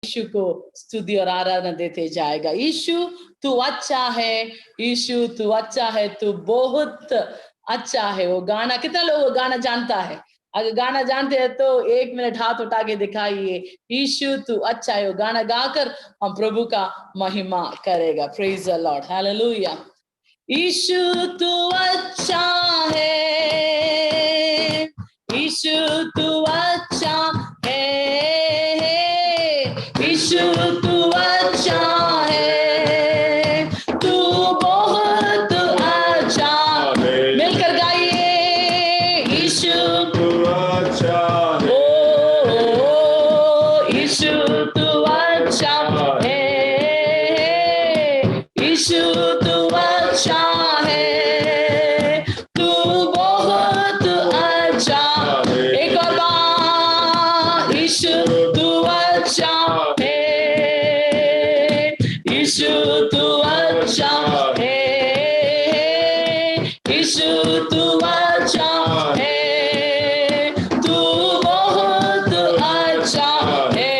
यीशु को स्तुति और आराधना देते जाएगा। यीशु तू अच्छा है, यीशु तू अच्छा है, तू बहुत अच्छा है। वो गाना कितना लोग गाना जानता है? अगर गाना जानते हैं तो 1 मिनट हाथ उठा के दिखाइए। यीशु तू अच्छा है। वो गाना गाकर हम प्रभु का महिमा करेगा। Praise the Lord, hallelujah. यीशु तू अच्छा है, यीशु तू अच्छा है, यीशु तू अच्छा है, तू बहुत अच्छा है। मिलकर गाइए, यीशु तू अच्छा है, ओ यीशु तू अच्छा है, यीशु तू अच्छा है, तू बहुत अच्छा है। एक और बार, यीशु तू अच्छा है, यीशु तू अच्छा है, यीशु तू अच्छा है, तू बहुत अच्छा है।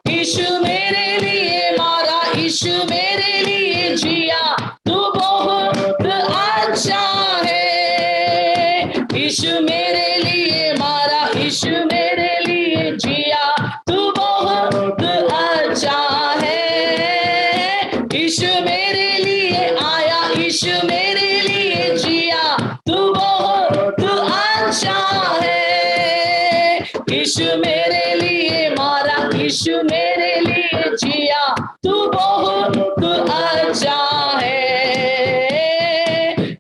यीशु मेरे लिए मारा, यीशु मेरे लिए जिया, तू बहुत अच्छा है। यीशु मेरे लिए मारा, यीशु मेरे लिए जिया, तू बहुत अच्छा है। यीशु मेरे लिए आया, यीशु मेरे लिए जिया, तू बहुत अच्छा है। यीशु मेरे लिए मारा, यीशु मेरे लिए जिया, तू बहुत अच्छा है।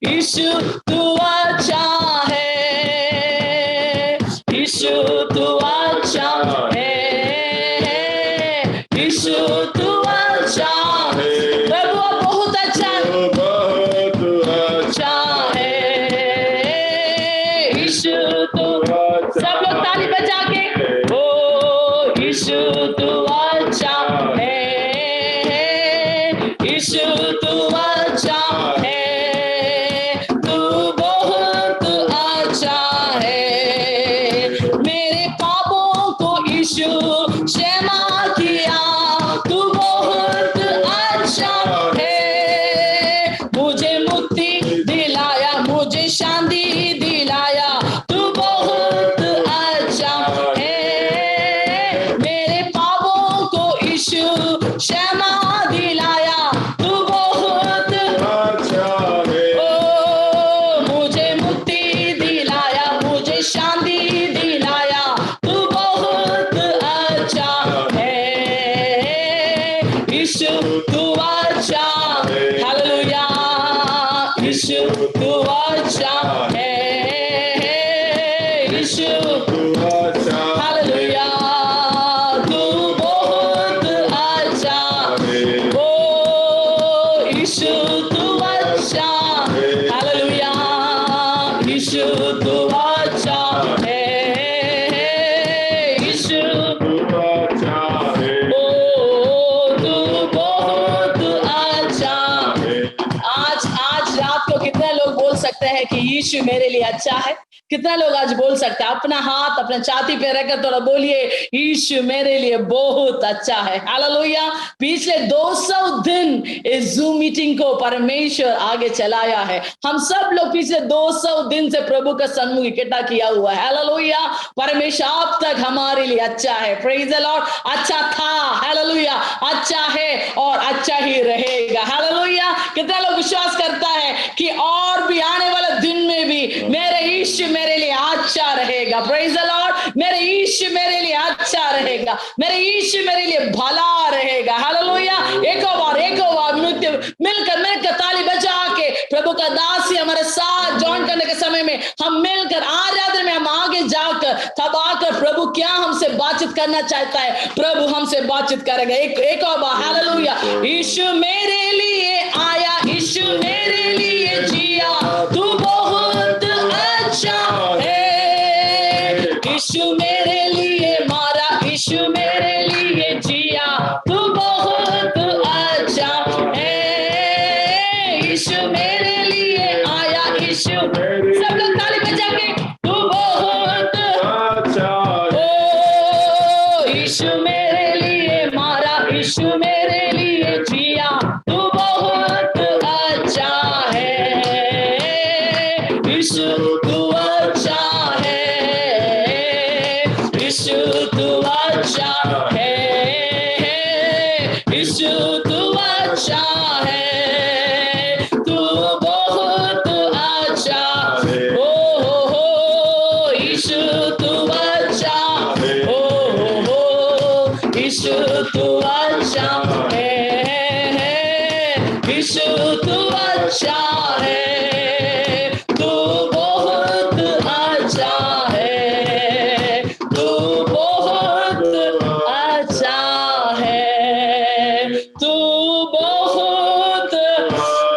यीशु तू अच्छा है, यीशु तू अच्छा है, यीशु तू अच्छा है। प्रभु आप बहुत अच्छा है, बहुत अच्छा है। यीशु तू, सब लोग ताली बजा के, ओ यीशु तू अच्छा है, यीशु तू अच्छा है, तू बहुत अच्छा है। मेरे पापों को यीशु क्षमा किया, तू बहुत अच्छा है। मुझे मुक्ति दिलाया, मुझे शांति दिलाया, तू बहुत अच्छा है। मेरे पापों को यीशु क्षमा दिलाया, तू बहुत अच्छा है। ओ मुझे मुक्ति दिलाया, मुझे शांति दिलाया, तू बहुत अच्छा है। यीशु तू अच्छा, हालेलुया। यीशु तू अच्छा है, यीशु तू अच्छा, हालेलुया। तू बहुत अच्छा है, ओ यीशु तू अच्छा, हालेलुया। यीशु तू अच्छा है, यीशु तू अच्छा है, ओ तू बहुत अच्छा है। आज रात को कितने लोग बोल सकते हैं कि यीशु मेरे लिए अच्छा है? कितना लोग आज बोल सकते हैं? अपना हाथ अपने छाती पे रखकर थोड़ा बोलिए, यीशु मेरे लिए बहुत अच्छा है। हालेलुया। पिछले 200 दिन इस जूम मीटिंग को परमेश्वर आगे चलाया है। हम सब लोग पिछले 200 दिन से प्रभु का सन्मुख इकट्ठा किया हुआ है। हालेलुया। परमेश्वर अब तक हमारे लिए अच्छा है। Praise the Lord. अच्छा था, हालेलुया, अच्छा है और अच्छा ही रहेगा। हालेलुया। कितना लोग विश्वास करता है कि और भी आने वाले दिन में भी मेरे यीशु मेरे लिए अच्छा रहेगा। Praise the Lord. मेरे यीशु मेरे लिए अच्छा रहेगा, मेरे यीशु मेरे लिए भला रहेगा। हालेलुया। एक बार मिलकर ताली बजा के प्रभु का दासी हमारे साथ जॉइन करने के समय में हम मिलकर आराधना में हम आगे जाकर तब आकर प्रभु क्या हमसे बातचीत करना चाहता है, प्रभु हमसे बातचीत करेगा। एक और बार, हालेलुया। यीशु मेरे लिए आया, यीशु मेरे लिए जिया, तू बहुत अच्छा है। यीशु मेरे लिए मारा, यीशु मेरे लिए जिया, तू बहुत अच्छा है। यीशु मेरे लिए आया, यीशु, सब लोग ताली बजा के, तू बहुत अच्छा, ओ यीशु मेरे है, यीशु तू अच्छा है, तू बहुत अच्छा, ओ हो, यीशु तू अच्छा, ओ हो, यीशु तू अच्छा है, यीशु तू अच्छा है, तू बहुत अच्छा है, तू बहुत अच्छा है, तू बहुत,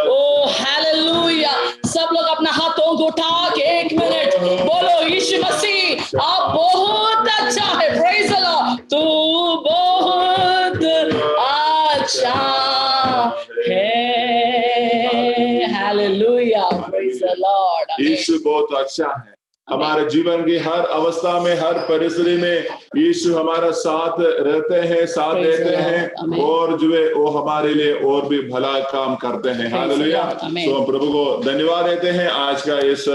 ओ हालेलुया। सब लोग अपना हाथों को उठा के 1 मिनट बोलो, यीशु मसीह आप बहुत अच्छा है, प्रेज द लॉर्ड, तू बहुत अच्छा है, हालेलुया, प्रेज द लॉर्ड। यीशु बहुत अच्छा है। हमारे जीवन की हर अवस्था में, हर परिस्थिति में यीशु हमारा साथ रहते हैं, साथ देते हैं, और जो है वो हमारे लिए और भी भला काम करते हैं। हालेलुया। तो हम प्रभु को धन्यवाद देते हैं आज का इस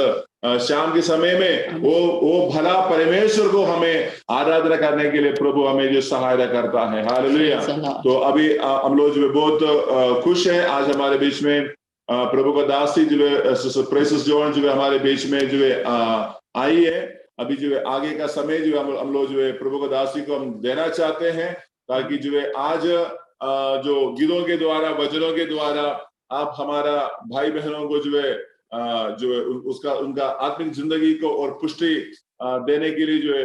शाम के समय में वो भला परमेश्वर को हमें आराधना करने के लिए प्रभु हमें जो सहायता करता है। हालेलुया। तो अभी हम लोग जो है बहुत खुश हैं, आज हमारे बीच में प्रभु का दासी जो है प्रेसिस जॉन जो है हमारे बीच में जो है आई है। अभी जो है आगे का समय जो है हम लोग जो है प्रभु का दासी को हम देना चाहते हैं, ताकि जो है आज जो गीतों के द्वारा, वचनों के द्वारा आप हमारा भाई बहनों को जो है उसका उनका आत्मिक जिंदगी को और पुष्टि देने के लिए जो है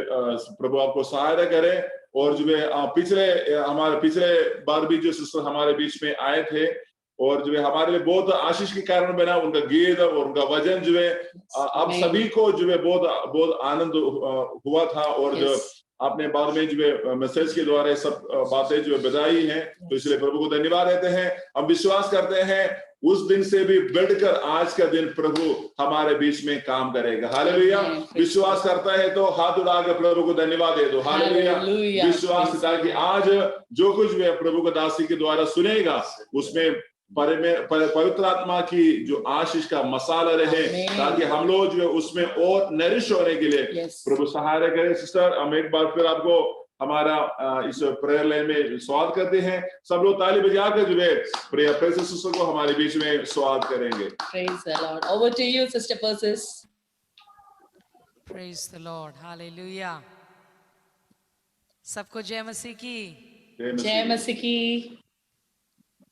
प्रभु आपको सहायता करे। और जो है हमारे पिछले बार भी जो सिस्टर हमारे बीच में आए थे और जो है हमारे लिए बहुत आशीष के कारण बना उनका गीत और उनका वचन जो है आप सभी को जो है बहुत आनंद हुआ था। और जो आपने बाद में जो है मैसेज के द्वारा सब बातें जो है बताई हैं, तो इसलिए प्रभु को धन्यवाद देते हैं। हम विश्वास करते हैं उस दिन से भी बढ़कर आज का दिन प्रभु हमारे बीच में काम करेगा। हालेलुया। विश्वास करता है तो हाथ उठा के प्रभु को धन्यवाद दे दो। हालेलुया। विश्वास ताकि आज जो कुछ भी प्रभु का दासी के द्वारा सुनेगा उसमें पवित्र आत्मा की जो आशीष का मसाला रहे, ताकि हम लोग जो है उसमें और नरिश होने के लिए प्रभु सहायता करें। सिस्टर, हम एक बार फिर आपको हमारा इस प्रेयर लाइन में स्वागत करते हैं। सब लोग ताली बजाकर जो है प्रेसिस सिस्टर को हमारे बीच में स्वागत करेंगे। Praise the Lord. Over to you, Sister Persis. Praise the Lord. Hallelujah. सबको जय मसीह की। जय मसीह की।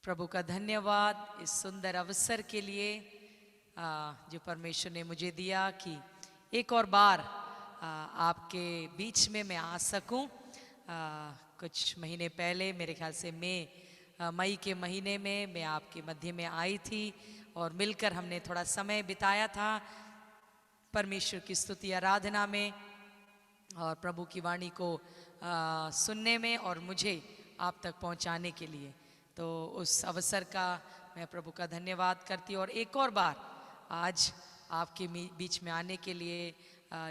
प्रभु का धन्यवाद इस सुंदर अवसर के लिए जो परमेश्वर ने मुझे दिया कि एक और बार आपके बीच में मैं आ सकूं। कुछ महीने पहले, मेरे ख्याल से मई के महीने में मैं आपके मध्य में आई थी और मिलकर हमने थोड़ा समय बिताया था परमेश्वर की स्तुति आराधना में और प्रभु की वाणी को सुनने में और मुझे आप तक पहुंचाने के लिए। तो उस अवसर का मैं प्रभु का धन्यवाद करती हूँ और एक और बार आज आपके बीच में आने के लिए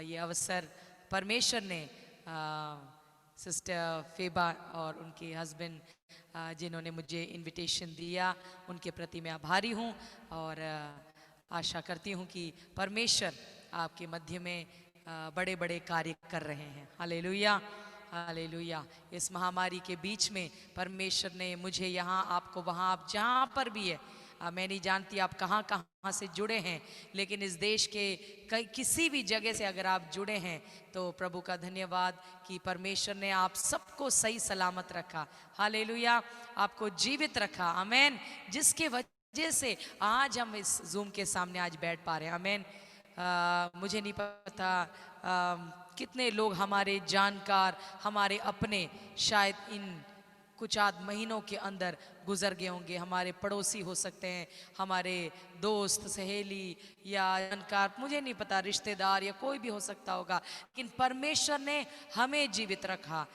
ये अवसर परमेश्वर ने सिस्टर फेबा और उनके हस्बैंड जिन्होंने मुझे इनविटेशन दिया, उनके प्रति मैं आभारी हूँ और आशा करती हूँ कि परमेश्वर आपके मध्य में बड़े बड़े कार्य कर रहे हैं। Hallelujah, hallelujah. इस महामारी के बीच में परमेश्वर ने मुझे यहाँ, आपको वहाँ, आप जहाँ पर भी है, मैं नहीं जानती आप कहाँ कहाँ से जुड़े हैं, लेकिन इस देश के किसी भी जगह से अगर आप जुड़े हैं तो प्रभु का धन्यवाद कि परमेश्वर ने आप सबको सही सलामत रखा। हालेलुया। आपको जीवित रखा। आमीन। जिसके वजह से आज हम इस जूम के सामने आज बैठ पा रहे हैं। आमीन। मुझे नहीं पता कितने लोग हमारे जानकार, हमारे अपने, शायद इन कुछ आध महीनों के अंदर गुजर गए होंगे। हमारे पड़ोसी हो सकते हैं, हमारे दोस्त, सहेली या जानकार, मुझे नहीं पता, रिश्तेदार या कोई भी हो सकता होगा, लेकिन परमेश्वर ने हमें जीवित रखा।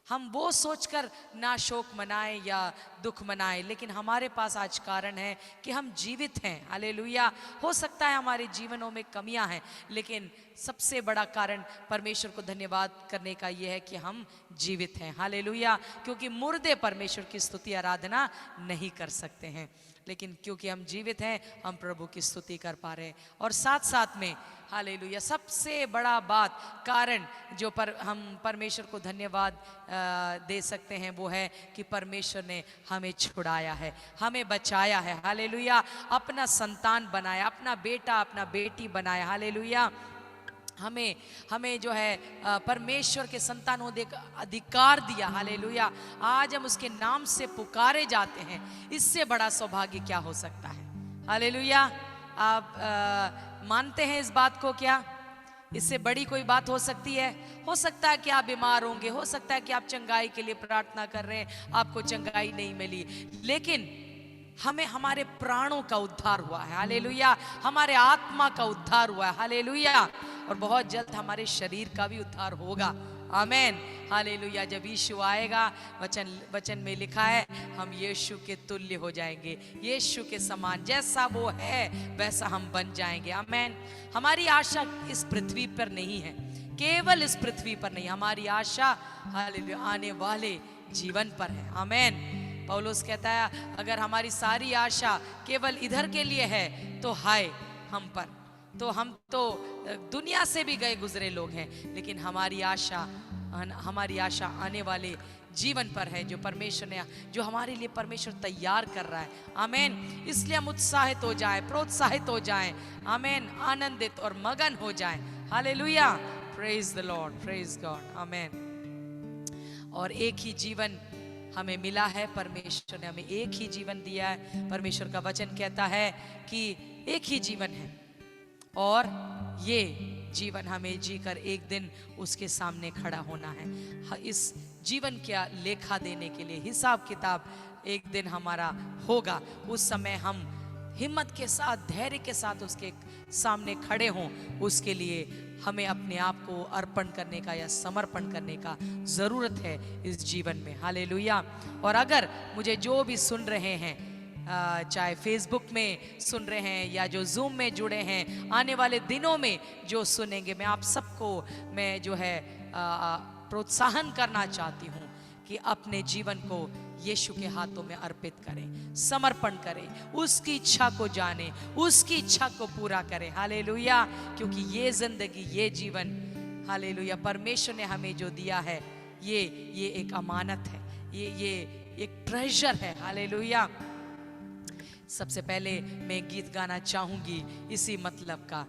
हम वो सोचकर ना शोक मनाएं या दुख मनाएं, लेकिन हमारे पास आज कारण है कि हम जीवित हैं। हालेलुया। हो सकता है हमारे जीवनों में कमियां हैं, लेकिन सबसे बड़ा कारण परमेश्वर को धन्यवाद करने का यह है कि हम जीवित हैं। हालेलुया। क्योंकि मुर्दे परमेश्वर की स्तुति आराधना नहीं कर सकते हैं, लेकिन क्योंकि हम जीवित हैं, हम प्रभु की स्तुति कर पा रहे हैं। और साथ साथ में हालेलुया, सबसे बड़ा बात, कारण जो हम परमेश्वर को धन्यवाद दे सकते हैं, वो है कि परमेश्वर ने हमें छुड़ाया है, हमें बचाया है। हालेलुया, अपना संतान बनाया, अपना बेटा अपना बेटी बनाया। हालेलुया, हमें जो है परमेश्वर के संतान होने का अधिकार दिया। हालेलुया, आज हम उसके नाम से पुकारे जाते हैं। इससे बड़ा सौभाग्य क्या हो सकता है? हालेलुया, आप मानते हैं इस बात को? क्या इससे बड़ी कोई बात हो सकती है? हो सकता है कि आप बीमार होंगे, हो सकता है कि आप चंगाई के लिए प्रार्थना कर रहे हैं, आपको चंगाई नहीं मिली, लेकिन हमें हमारे प्राणों का उद्धार हुआ है। हालेलुया, हमारे आत्मा का उद्धार हुआ है। हालेलुया, और बहुत जल्द हमारे शरीर का भी उद्धार होगा। आमेन। हालेलुया, जब यीशु आएगा, वचन में लिखा है, हम यीशु के तुल्य हो जाएंगे, यीशु के समान, जैसा वो है वैसा हम बन जाएंगे। आमेन। हमारी आशा इस पृथ्वी पर नहीं है, केवल इस पृथ्वी पर नहीं, हमारी आशा हालेलुया आने वाले जीवन पर है। आमेन। पौलुस कहता है, अगर हमारी सारी आशा केवल इधर के लिए है तो हाय हम पर, तो हम तो दुनिया से भी गए गुजरे लोग हैं, लेकिन हमारी आशा आने वाले जीवन पर है, जो परमेश्वर ने, जो हमारे लिए परमेश्वर तैयार कर रहा है। आमेन। इसलिए हम उत्साहित हो जाएं, प्रोत्साहित हो जाएं। आमेन। आनंदित और मगन हो जाएं। Hallelujah, praise the Lord, praise God. Amen. और एक ही जीवन हमें मिला है, परमेश्वर ने हमें एक ही जीवन दिया है। परमेश्वर का वचन कहता है कि एक ही जीवन है, और ये जीवन हमें जीकर एक दिन उसके सामने खड़ा होना है। इस जीवन का लेखा देने के लिए हिसाब किताब एक दिन हमारा होगा। उस समय हम हिम्मत के साथ, धैर्य के साथ उसके सामने खड़े हों, उसके लिए हमें अपने आप को अर्पण करने का या समर्पण करने का जरूरत है इस जीवन में। हालेलुया। और अगर मुझे जो भी सुन रहे हैं, चाहे फेसबुक में सुन रहे हैं या जो जूम में जुड़े हैं, आने वाले दिनों में जो सुनेंगे, मैं आप सबको मैं जो है प्रोत्साहन करना चाहती हूँ कि अपने जीवन को यीशु के हाथों में अर्पित करें, समर्पण करें, उसकी इच्छा को जाने, उसकी इच्छा को पूरा करें। हालेलुया, क्योंकि ये जिंदगी, ये जीवन, हालेलुया, परमेश्वर ने हमें जो दिया है, ये एक अमानत है, ये एक ट्रेजर है। हालेलुया। सबसे पहले मैं गीत गाना चाहूंगी इसी मतलब का,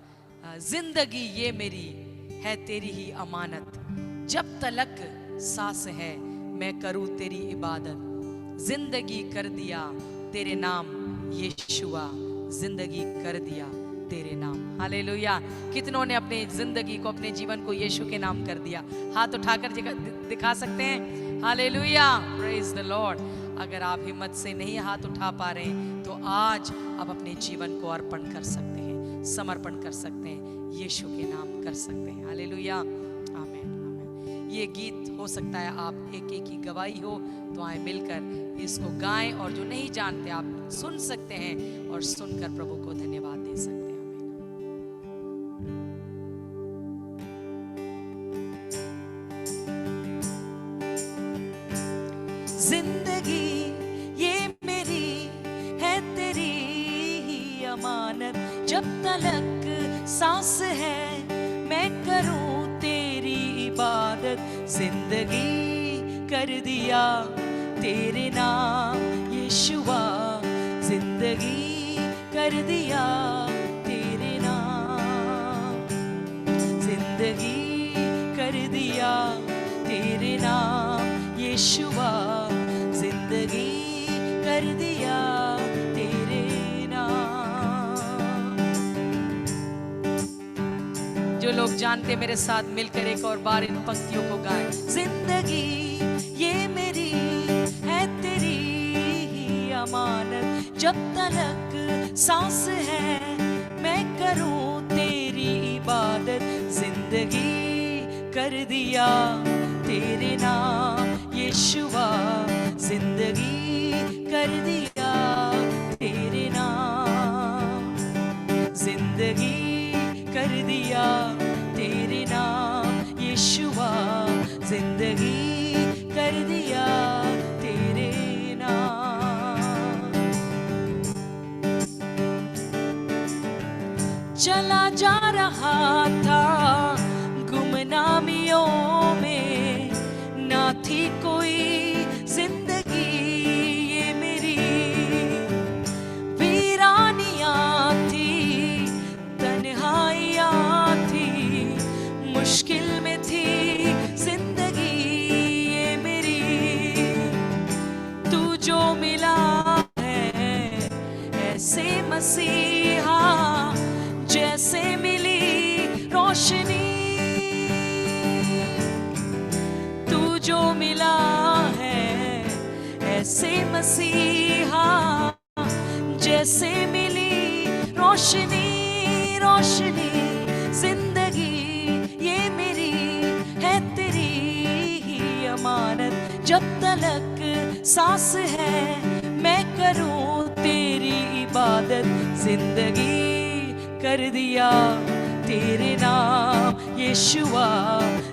जिंदगी ये मेरी है तेरी ही अमानत, जब तलक सांस है मैं करूं तेरी इबादत, जिंदगी कर दिया तेरे नाम यीशुआ, जिंदगी कर दिया तेरे नाम। हालेलुया। कितनों ने अपनी जिंदगी को, अपने जीवन को यीशु के नाम कर दिया? हाथ उठाकर दिखा सकते हैं? Hallelujah, praise the Lord. अगर आप हिम्मत से नहीं हाथ उठा पा रहे हैं, तो आज आप अपने जीवन को अर्पण कर सकते हैं, समर्पण कर सकते हैं, यीशु के नाम कर सकते हैं। हालेलुया, आमीन, आमीन। ये गीत हो सकता है आप एक की गवाही हो, तो आए मिलकर इसको गाएं, और जो नहीं जानते आप सुन सकते हैं और सुनकर प्रभु को धन्यवाद दे सकते हैं। जिंदगी ये मेरी है तेरी ही अमानत, जब तलक सांस है मैं करूं तेरी इबादत, जिंदगी कर दिया तेरे नाम यीशुआ, जिंदगी कर दिया तेरे नाम, जिंदगी कर दिया तेरे नाम यीशुआ, जिंदगी कर दिया तेरे नाम। जो लोग जानते, मेरे साथ मिलकर एक और बार इन पंक्तियों को गाएं। जिंदगी ये मेरी है तेरी ही अमानत, जब तलक सांस है मैं करूं तेरी इबादत, जिंदगी कर दिया तेरे नाम यीशुआ, जिंदगी कर दिया तेरे नाम, जिंदगी कर दिया तेरे नाम यीशुआ, जिंदगी कर दिया तेरे नाम। चला जा रहा था गुमनामियों में, ना थी कोई जिंदगी ये मेरी, वीरानियाँ थी, तन्हाइयाँ थी, मुश्किल में थी जिंदगी ये मेरी। तू जो मिला है ऐसे मसीहा, जैसे मिली रोशनी, तू जो मिला है ऐसे मसीहा, जैसे मिली रोशनी, रोशनी जिंदगी ये मेरी है तेरी ही अमानत। जब तलक सांस है मैं करूं तेरी इबादत, जिंदगी कर दिया तेरे नाम यीशुआ,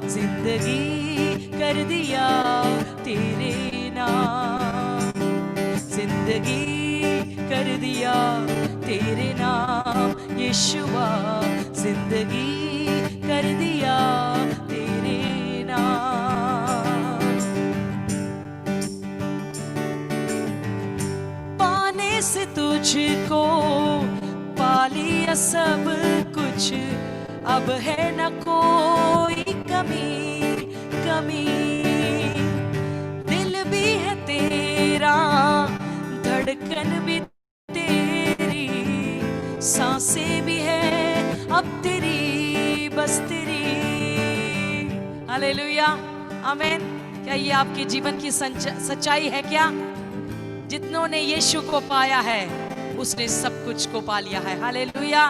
जिंदगी कर दिया तेरे नाम, जिंदगी कर दिया तेरे नाम यीशुआ, जिंदगी कर दिया तेरे नाम। पाने से तुझको पा लिया सब कुछ, अब है न कोई कमी, कमी। दिल भी है तेरा, धड़कन भी तेरी, सांसें भी है अब तेरी, बस तेरी। हालेलुया, आमीन। क्या ये आपके जीवन की सच्चाई है क्या? जितनों ने यीशु को पाया है उसने सब कुछ को पा लिया है। हालेलुया,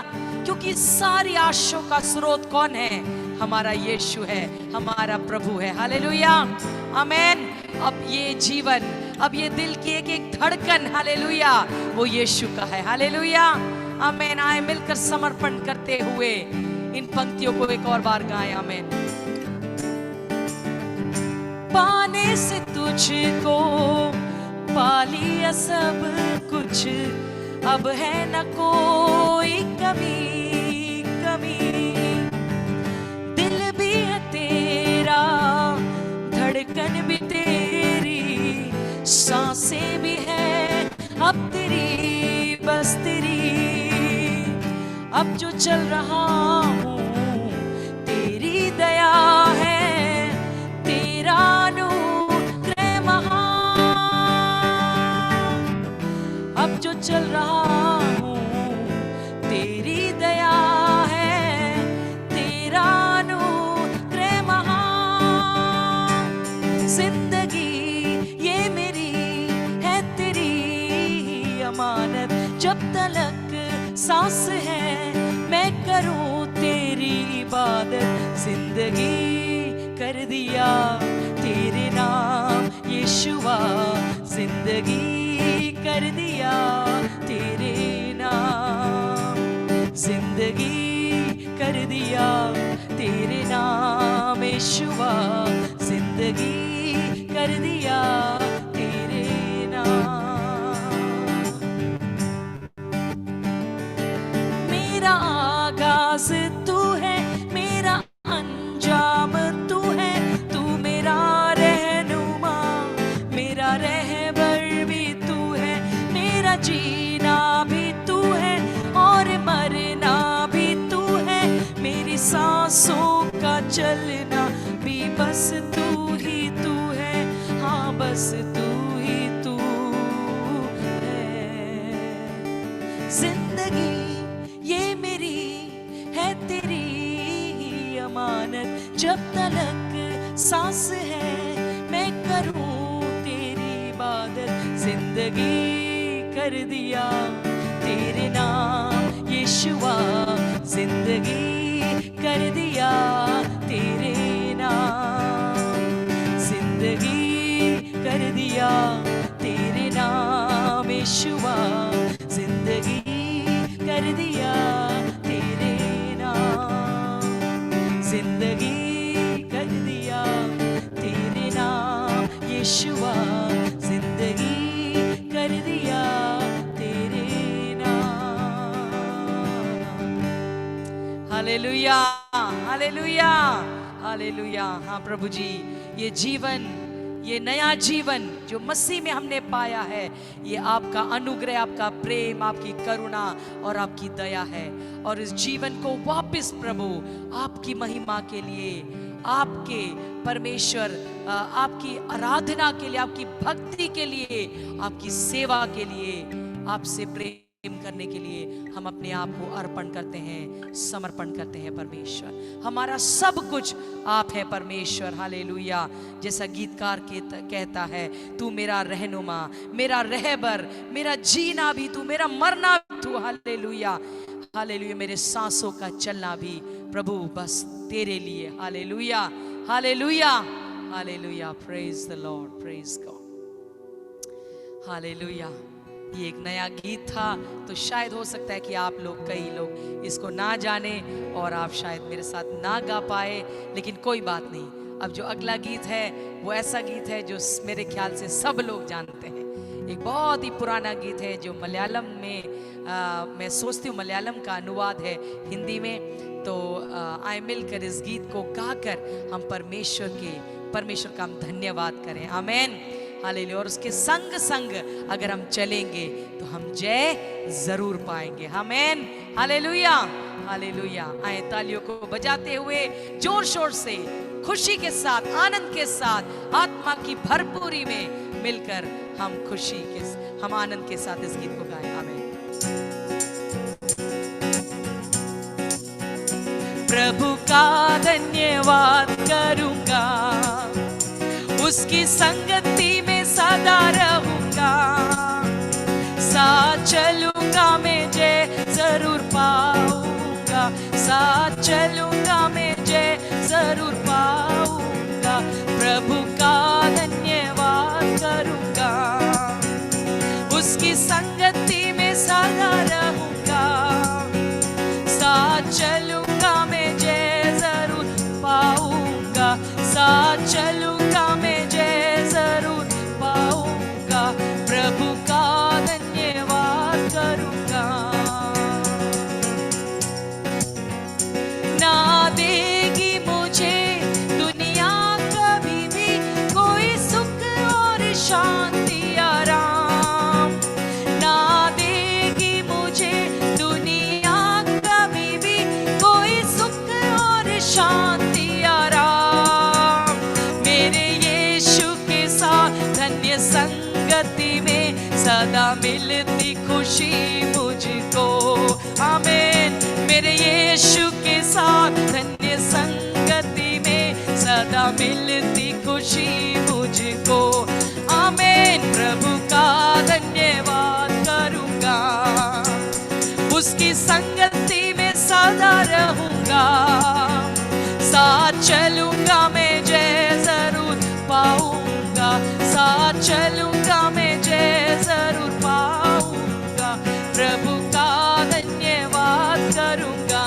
क्योंकि सारी आशाओं का स्रोत कौन है? हमारा यीशु है, हमारा प्रभु है। हालेलुया, आमीन। अब ये जीवन, अब ये दिल की एक एक धड़कन, हालेलुया, वो यीशु का है। हालेलुया, आमीन। आए मिलकर समर्पण करते हुए इन पंक्तियों को एक और बार गाएं। आमीन। पाने से तुझको पा लिया सब कुछ, अब है न कोई कमी, कमी। दिल भी है तेरा, धड़कन भी तेरी, सांसें भी है अब तेरी, बस तेरी। अब जो चल रहा हूँ तेरी दया है, तेरा अनुग्रह महान। अब जो चल रहा हूँ तेरी दया है, तेरा अनुग्रह महान। जिंदगी ये मेरी है तेरी ही अमानत, जब तलक सांस है मैं करूं तेरी इबादत। जिंदगी कर दिया तेरे नाम यीशुआ, जिंदगी कर दिया तेरे नाम, जिंदगी कर दिया तेरे नाम यीशुआ, जिंदगी कर दिया तेरे नाम। मेरा आगाज तू है, मेरा अंजाम तू है, तू मेरा रहनुमा, मेरा रहबर भी तू है, मेरा जीना भी तू है और मरना भी तू है, मेरी सांसों का चलना भी बस तू ही तू है, हाँ बस तू ही तू है। जिंदगी ये मेरी है तेरी ही अमानत, जब तलक सांस है मैं करूं तेरी इबादत। जिंदगी कर दिया तेरे नाम यीशुआ, जिंदगी कर दिया तेरे नाम, जिंदगी कर दिया तेरे नाम यीशुआ, जिंदगी कर दिया तेरे नाम, जिंदगी कर दिया तेरे नाम यीशुआ, जिंदगी कर दिया तेरे नाम। Hallelujah, hallelujah, hallelujah. हाँ प्रभु जी, ये जीवन, ये नया जीवन जो मसीह में हमने पाया है, ये आपका अनुग्रह, आपका प्रेम, आपकी करुणा और आपकी दया है। और इस जीवन को वापस प्रभु आपकी महिमा के लिए, आपके परमेश्वर, आपकी आराधना के लिए, आपकी भक्ति के लिए, आपकी सेवा के लिए, आपसे प्रेम करने के लिए हम अपने आप को अर्पण करते हैं, समर्पण करते हैं परमेश्वर। हमारा सब कुछ आप है परमेश्वर। हालेलुया। जैसा गीतकार कहता है, तू मेरा रहनुमा, मेरा रहबर, मेरा जीना भी तू, मेरा मरना भी तू। Hallelujah, hallelujah. मेरे सांसों का चलना भी प्रभु बस तेरे लिए। Hallelujah, hallelujah, hallelujah. Praise the Lord, praise God. Hallelujah. ये एक नया गीत था, तो शायद हो सकता है कि आप लोग, कई लोग इसको ना जाने और आप शायद मेरे साथ ना गा पाए, लेकिन कोई बात नहीं। अब जो अगला गीत है वो ऐसा गीत है जो मेरे ख्याल से सब लोग जानते हैं। एक बहुत ही पुराना गीत है जो मलयालम में, मैं सोचती हूँ मलयालम का अनुवाद है हिंदी में। तो आए मिलकर इस गीत को गाकर हम परमेश्वर का हम धन्यवाद करें। आमेन, हालेलुया। और उसके संग संग अगर हम चलेंगे तो हम जय जरूर पाएंगे। आमेन, हालेलुया, हालेलुया। आए तालियों को बजाते हुए जोर शोर से, खुशी के साथ, आनंद के साथ, आत्मा की भरपूरी में मिलकर हम आनंद के साथ इस गीत को गाएं। आमेन। प्रभु का धन्यवाद करूंगा, उसकी संगति में सदा रहूंगा, साथ चलूंगा मैं जय जरूर पाऊंगा, साथ चलूंगा मैं जय जरूर पाऊंगा। प्रभु का धन्यवाद करूंगा, उसकी संगति में सदा रहूंगा, साथ चलूंगा मैं जय जरूर पाऊंगा, साथ चलूंगा मैं जय जरूर पाऊंगा। प्रभु का धन्यवाद करूंगा। ना देगी मुझे दुनिया कभी भी कोई सुख और शांति आराम, ना देगी मुझे दुनिया कभी भी कोई सुख और शांति आराम। मेरे यीशु के साथ धन्य संगति में सदा मिलती खुशी मुझको। आमीन। मेरे यीशु के साथ धन्य संगति में सदा मिलती खुशी मुझको। आमीन। प्रभु का धन्यवाद करूंगा, उसकी संगति में सदा रहूंगा, साथ चलूंगा मैं जय जरूर पाऊंगा, साथ चलूंगा मैं जय जरूर पाऊंगा। प्रभु का धन्यवाद करूंगा।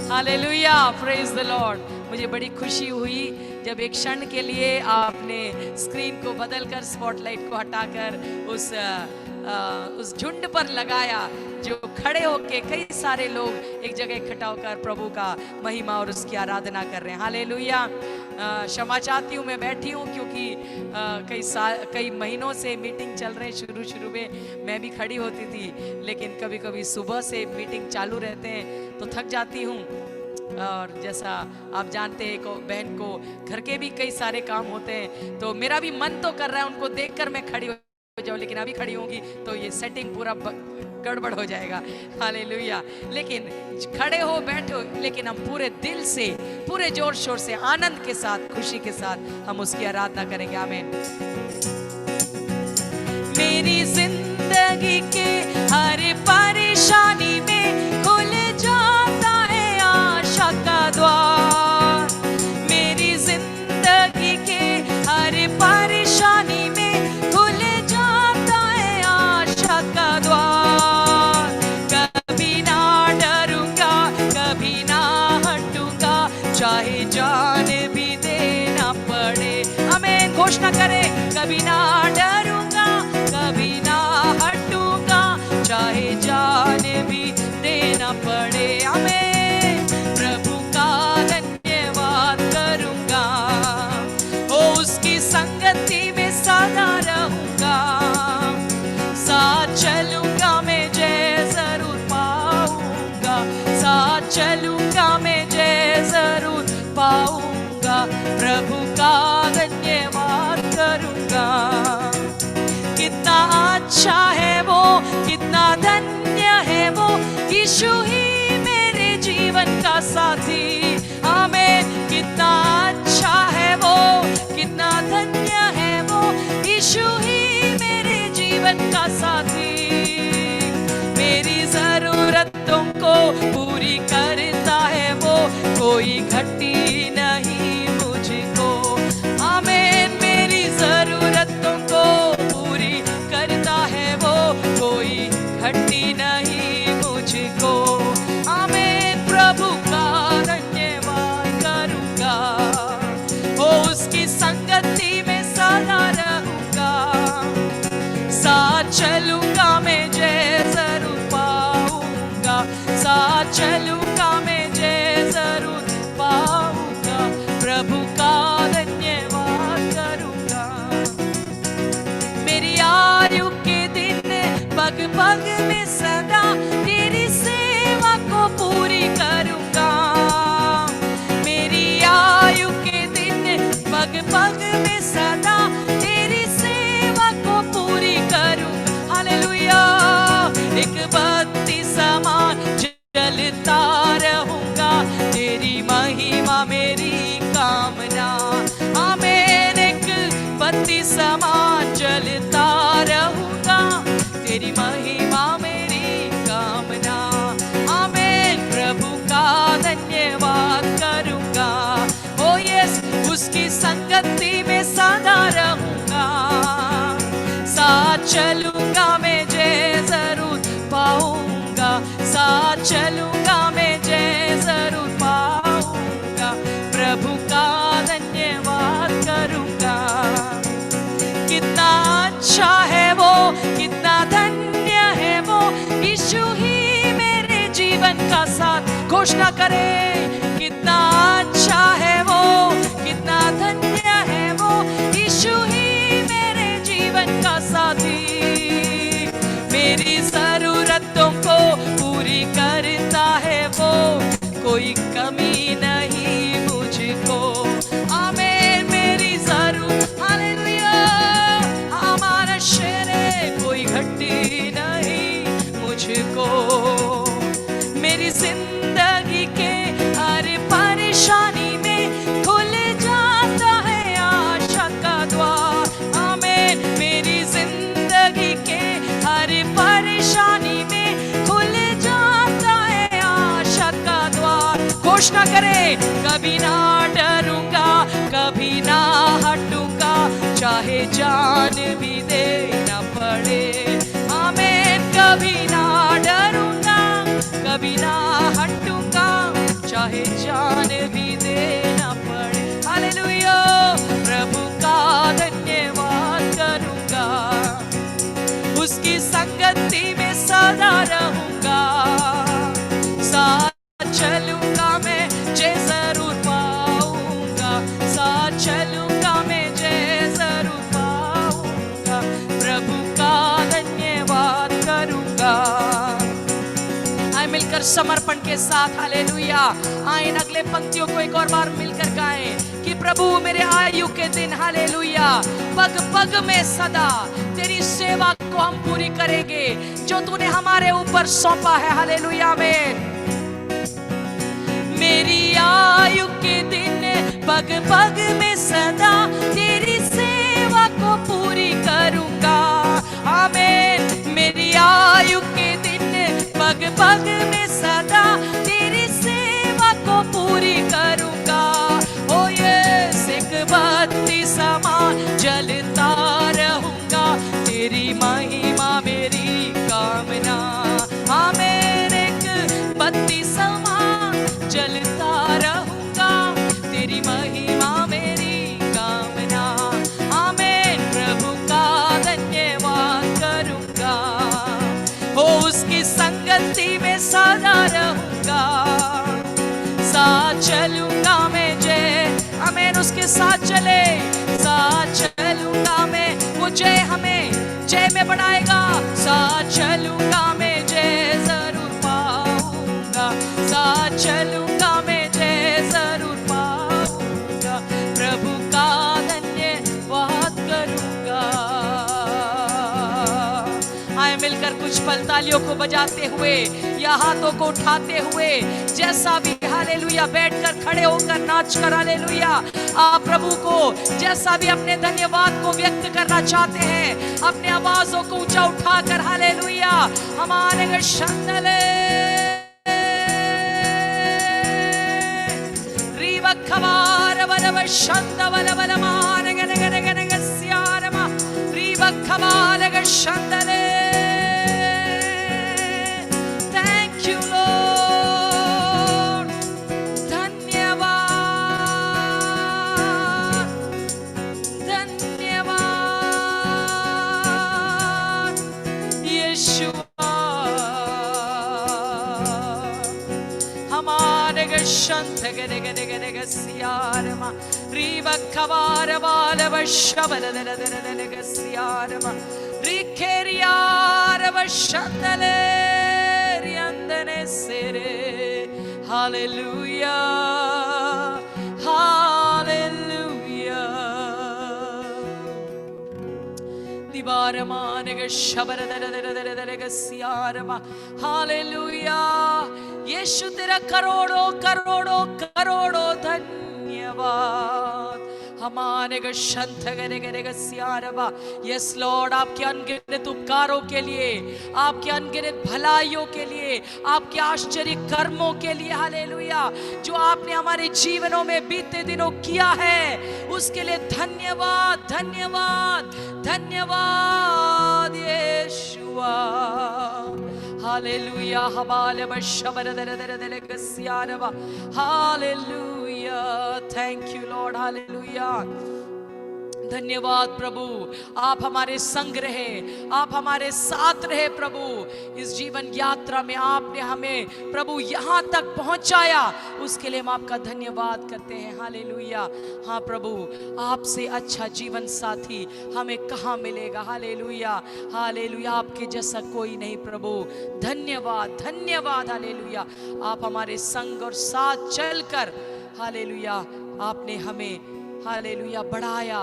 Hallelujah, praise the Lord. मुझे बड़ी खुशी हुई जब एक क्षण के लिए आपने स्क्रीन को बदलकर, स्पॉटलाइट को हटाकर उस झुंड पर लगाया जो खड़े होके कई सारे लोग एक जगह इकट्ठा होकर प्रभु का महिमा और उसकी आराधना कर रहे हैं। हालेलुया। क्षमा चाहती हूँ, मैं बैठी हूँ क्योंकि कई महीनों से मीटिंग चल रहे हैं। शुरू में मैं भी खड़ी होती थी, लेकिन कभी कभी सुबह से मीटिंग चालू रहते हैं तो थक जाती हूँ। और जैसा आप जानते हैं, एक बहन को घर के भी कई सारे काम होते हैं, तो मेरा भी मन तो कर रहा है उनको देखकर मैं खड़ी हो जाऊं, लेकिन अभी खड़ी होंगी तो ये सेटिंग पूरा गड़बड़ हो जाएगा। हालेलुया। लेकिन खड़े हो, बैठो, लेकिन हम पूरे दिल से, पूरे जोर शोर से, आनंद के साथ, खुशी के साथ हम उसकी आराधना करेंगे। आमीन। मेरी जिंदगी के हर परेशानी में खुल जाता है आशा का द्वार। मेरी जिंदगी के हर परेशानी में खुल जाता है आशा का द्वार। कभी ना डरूंगा, कभी ना हटूंगा, चाहे जान भी देना पड़े। आमीन। घोषणा करें, कभी ना डरूंगा, कभी ना हटूंगा, चाहे जान भी देना पड़े। साथी। आमीन। कितना अच्छा है वो, कितना धन्य है वो, यीशु ही मेरे जीवन का साथी। मेरी जरूरतों को पूरी करता है वो, कोई घटी नहीं मुझको। आमीन। मेरी जरूरतों को पूरी करता है वो, कोई घटी नहीं मुझको। आमीन। प्रभु का धन्यवाद करूंगा, ओ उसकी संगति में सदा रहूंगा। साथ चलूंगा मैं जय जरूर पाऊंगा, साथ चलूंगा मैं जय जरूर पाऊंगा। प्रभु का धन्यवाद करूंगा। मेरी आयु के दिन पग पग में सदा तेरी सेवा को पूरी करूंगा। मेरी आयु के दिन पग पग में सदा तेरी सेवा को पूरी करूंगा। हालेलुया। एक बत्ती समान जलता रहूंगा, तेरी महिमा मेरी कामना। आमीन। एक बत्ती समान जलता रहूंगा, तेरी महिमा मेरी कामना। आमीन। प्रभु का धन्यवाद करूंगा, ओ यस उसकी संगति में सदा रहूंगा। साथ चलूंगा मैं जय जरूर पाऊंगा, साथ चलूंगा मैं जय जरूर पाऊंगा। प्रभु का धन्यवाद करूंगा। कितना अच्छा है वो, कितना धन्य है वो, यीशु ही मेरे जीवन का साथ। घोषणा करें। कितना अच्छा है वो, कितना धन्य है वो, यीशु ही मेरे जीवन का साथी। मेरी जरूरतों को पूरी करता है वो, कोई कमी नहीं मुझको। आमीन। मेरी जरूरत, हालेलुया, हमारा शेर है, कोई घटी नहीं मुझको। मेरी जिंदगी के हर परेशानी में खुल जाता है आशा का द्वार। आमीन। मेरी जिंदगी के हर परेशानी में खुल जाता है आशा का द्वार। घोषणा करें। कभी ना डरूंगा, कभी ना हटूंगा, चाहे जान भी देना पड़े। आमीन। कभी ना डरूंगा, कभी ना हटूंगा, चाहे जान भी देना पड़े। हालेलुया। प्रभु का धन्यवाद करूंगा, उसकी संगति में सदा रहूंगा। साथ चलूंगा मैं जय जरूर पाऊंगा, साथ चलूंगा मैं जय जरूर पाऊंगा। प्रभु का धन्यवाद करूंगा। आए मिलकर समर्पण के साथ हालेलुया। आए अगले पंक्तियों को एक और बार मिलकर गाएं कि प्रभु मेरे आयु के दिन हालेलुया पग पग में सदा तेरी सेवा को हम पूरी करेंगे जो तूने हमारे ऊपर सौंपा है। हालेलुया। में मेरी आयु के दिन पग पग में सदा तेरी सेवा को पूरी करूंगा। आमीन। मेरी आयु के दिन पग पग में सदा तेरी सेवा को पूरी करूंगा। ओ यस एक बत्ती समान जलता रहूंगा, तेरी महिमा मेरी कामना। आमीन। एक बत्ती समान जलता रहूंगा, तेरी महिमा मेरी कामना। आमीन। प्रभु का धन्यवाद करूंगा, हो उसकी संगति में सदा रहूंगा। साथ चलूंगा मैं जय। आमीन। उसके साथ चले, साथ चलूंगा मैं, वो जय हमें जय में बढ़ाएगा। साथ चलूंगा मैं जय जरूर पाऊंगा, साथ चलूंगा मैं जय जरूर पाऊंगा। प्रभु का धन्यवाद करूंगा। आए मिलकर कुछ पल तालियों को बजाते हुए या हाथों को उठाते हुए, जैसा भी हालेलुया, बैठकर खड़े होकर नाच कर हालेलुया, आप प्रभु को जैसा भी अपने धन्यवाद को व्यक्त करना चाहते हैं, अपने आवाजों को ऊंचा उठाकर हालेलुया, हमारे शंदले रीवखवार वलव शंद वलवल मान गन गन गन गस्यारमा रीवखवार ग शंदले। थैंक यू लॉर्ड, धन्यवाद धन्यवाद यीशुआ, हमारे गशंत गने गने गने गस्यारमा रीवखवार वालव शबल दल दल दल गस्यारमा रिखेरियार वशंदले रियंदने सेरे। हालेलुया हालेलुया दिवारमान ग शबर दल दल दल दल गस्यारमा। हालेलुया यीशु तेरा करोड़ों करोड़ों करोड़ों धन्यवाद। हमारे गशंत गरे गरे गस्यारवा। यस लॉर्ड, आपके अनगिनत उपकारों के लिए, आपके अनगिनत भलाइयों के लिए, आपके आश्चर्य कर्मों के लिए हालेलुया, जो आपने हमारे जीवनों में बीते दिनों किया है, उसके लिए धन्यवाद धन्यवाद धन्यवाद यीशुआ। हालेलुया हवाले बशबर दर दर दर गस्यारवा। Hallelujah, thank you Lord, hallelujah. धन्यवाद प्रभु, आप हमारे संग रहे, आप हमारे साथ रहे प्रभु। इस जीवन यात्रा में आपने हमें प्रभु यहाँ तक पहुँचाया, उसके लिए हम आपका धन्यवाद करते हैं। हालेलुया। हाँ प्रभु, आपसे अच्छा जीवन साथी हमें कहाँ मिलेगा। हालेलुया हालेलुया, आपके जैसा कोई नहीं प्रभु। धन्यवाद धन्यवाद हालेलुया, आप हमारे संग और साथ चलकर हालेलुया आपने हमें हालेलुया बढ़ाया,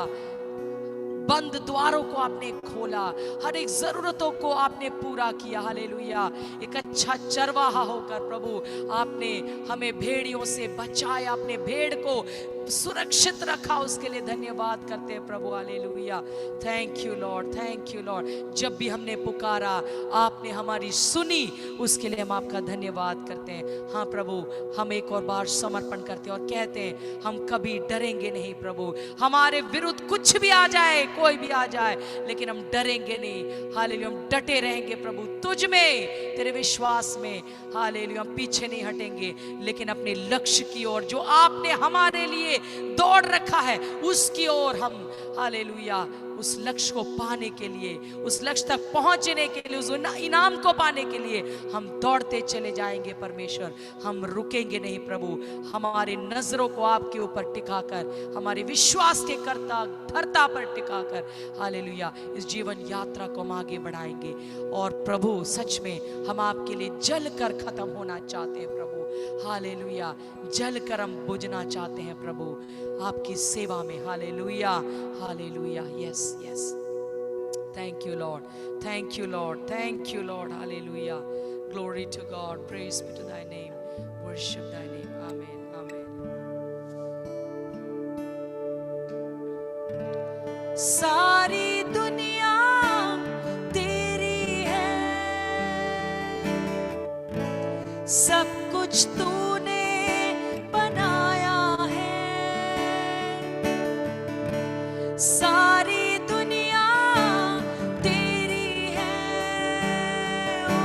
बंद द्वारों को आपने खोला, हर एक जरूरतों को आपने पूरा किया। हालेलुया, एक अच्छा चरवाहा होकर प्रभु आपने हमें भेड़ियों से बचाया, अपने भेड़ को सुरक्षित रखा, उसके लिए धन्यवाद करते हैं प्रभु। Hallelujah, thank you Lord, thank you Lord. जब भी हमने पुकारा आपने हमारी सुनी, उसके लिए हम आपका धन्यवाद करते हैं। हाँ प्रभु, हम एक और बार समर्पण करते हैं और कहते हैं हम कभी डरेंगे नहीं प्रभु। हमारे विरुद्ध कुछ भी आ जाए, कोई भी आ जाए, लेकिन हम डरेंगे नहीं। हालेलुया, हम डटे रहेंगे प्रभु तुझ में, तेरे विश्वास में। हालेलुया, हम पीछे नहीं हटेंगे, लेकिन अपने लक्ष्य की ओर जो आपने हमारे लिए दौड़ रखा है, उसकी ओर हम हालेलुया उस लक्ष्य को पाने के लिए, उस लक्ष्य तक पहुंचने के लिए, उस इनाम को पाने के लिए हम दौड़ते चले जाएंगे परमेश्वर। हम रुकेंगे नहीं प्रभु। हमारी नजरों को आपके ऊपर टिकाकर, हमारे विश्वास के कर्ता धर्ता पर टिकाकर हालेलुया इस जीवन यात्रा को हम आगे बढ़ाएंगे। और प्रभु सच में हम आपके लिए जल कर खत्म होना चाहते हैं प्रभु। हालेलुया, जल कर हम बुझना चाहते हैं प्रभु आपकी सेवा में। Hallelujah hallelujah, yes yes, thank you Lord, thank you Lord, thank you Lord. Hallelujah, glory to God, praise be to thy name, worship thy name, amen, amen। सारी दुनिया तेरी है, सब कुछ तूने बनाया है। सारी दुनिया तेरी है, ओ,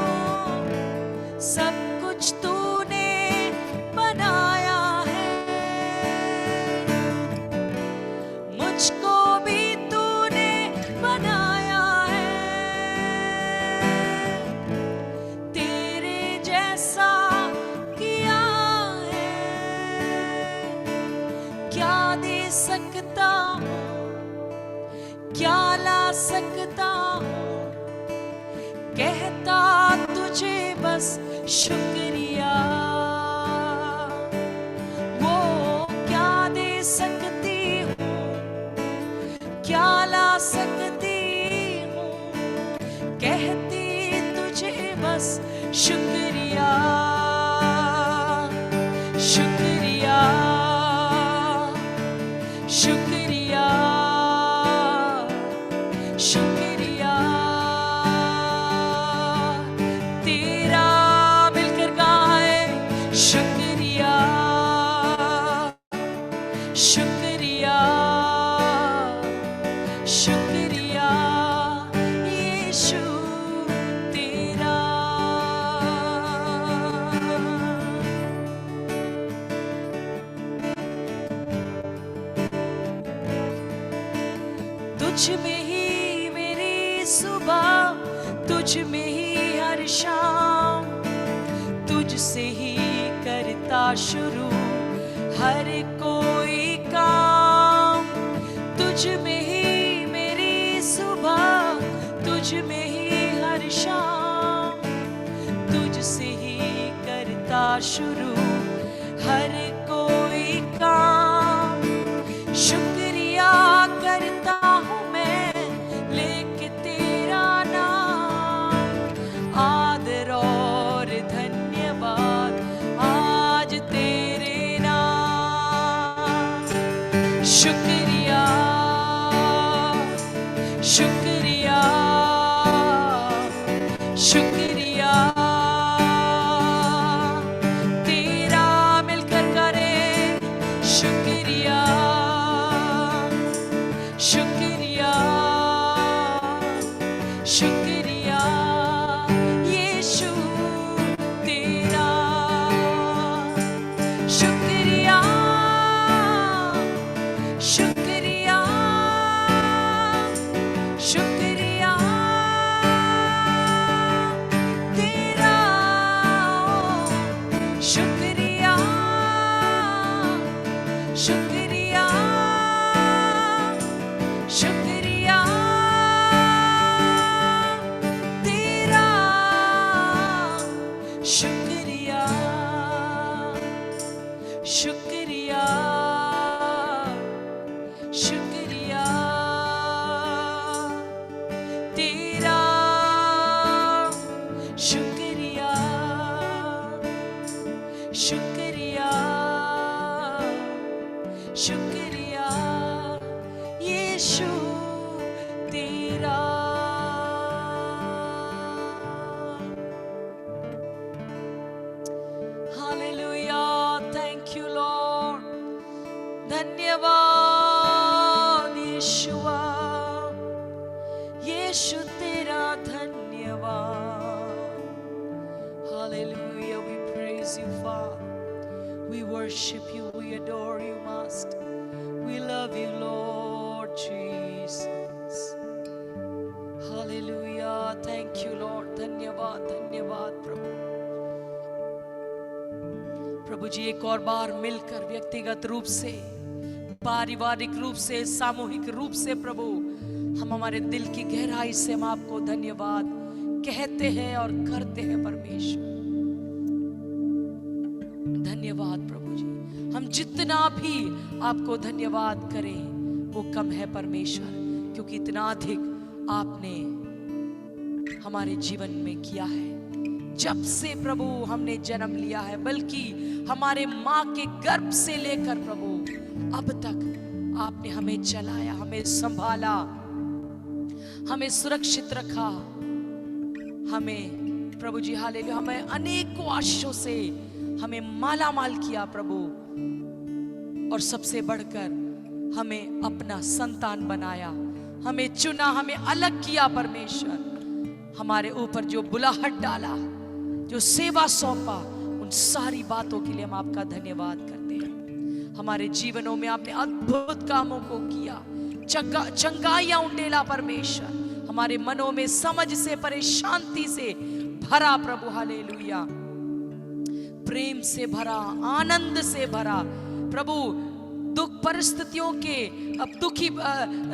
सब कुछ तूने बनाया है। मुझको भी तूने बनाया है, तेरे जैसा किया है। क्या दे सकता हूँ, क्या ला सकता हूँ, कहता तुझे बस शुक्रिया। वो क्या दे सकती हूँ, क्या ला सकती हूँ, कहती तुझ शुक्रिया शुक्रिया शुक्रिया शुक्रिया तेरा मिलकर गाए शुक्रिया शुक्रिया शुक्रिया यीशु तेरा। तुझ में ही मेरी सुबह, तुझ में ही हर शाम, तुझसे ही करता शुरू हर कोई काम। तुझ में ही मेरी सुबह, तुझ में ही हर शाम, तुझसे ही करता शुरू हर कोई काम। शुक्रिया करता हूँ मैं लेके तेरा नाम, आदर और धन्यवाद आज तेरे नाम। शुक्रिया शुक्रिया शुक्रिया तेरा मिलकर करें शुक्रिया शुक्रिया शुक्रिया यीशु तेरा। शुक्रिया शुक्रिया शुक्रिया तेरा। शुक्रिया शुक्रिया शुक्रिया तेरा। शुक्रिया शुक्रिया शुक्रिया तेरा। शुक्रिया शुक्रिया शुक्रिया यीशु तेरा। Hallelujah, thank you Lord. धन्यवाद यीशुआ, यीशु तेरा धन्यवाद। Hallelujah, we praise you Father, we worship you, we adore you Master, we love you Lord Jesus। Hallelujah, thank you Lord. धन्यवाद धन्यवाद प्रभु। प्रभु जी एक और बार मिलकर व्यक्तिगत रूप से, पारिवारिक रूप से, सामूहिक रूप से प्रभु हम हमारे दिल की गहराई से हम आपको धन्यवाद कहते हैं और करते हैं परमेश्वर। धन्यवाद प्रभु जी। हम जितना भी आपको धन्यवाद करें वो कम है परमेश्वर, क्योंकि इतना अधिक आपने हमारे जीवन में किया है। जब से प्रभु हमने जन्म लिया है, बल्कि हमारे माँ के गर्भ से लेकर प्रभु अब तक आपने हमें चलाया, हमें संभाला, हमें सुरक्षित रखा, हमें प्रभु जी हालेलुया हमें अनेकों आशीषों से हमें माला माल किया प्रभु। और सबसे बढ़कर हमें अपना संतान बनाया, हमें चुना, हमें अलग किया परमेश्वर। हमारे ऊपर जो बुलाहट डाला, जो सेवा सौंपा, उन सारी बातों के लिए हम आपका धन्यवाद करते हैं। हमारे जीवनों में आपने अद्भुत कामों को किया, चंगाइयां उंडेला परमेश्वर। हमारे मनों में समझ से परे शांति से भरा प्रभु हालेलुया, प्रेम से भरा, आनंद से भरा प्रभु। दुख परिस्थितियों के, अब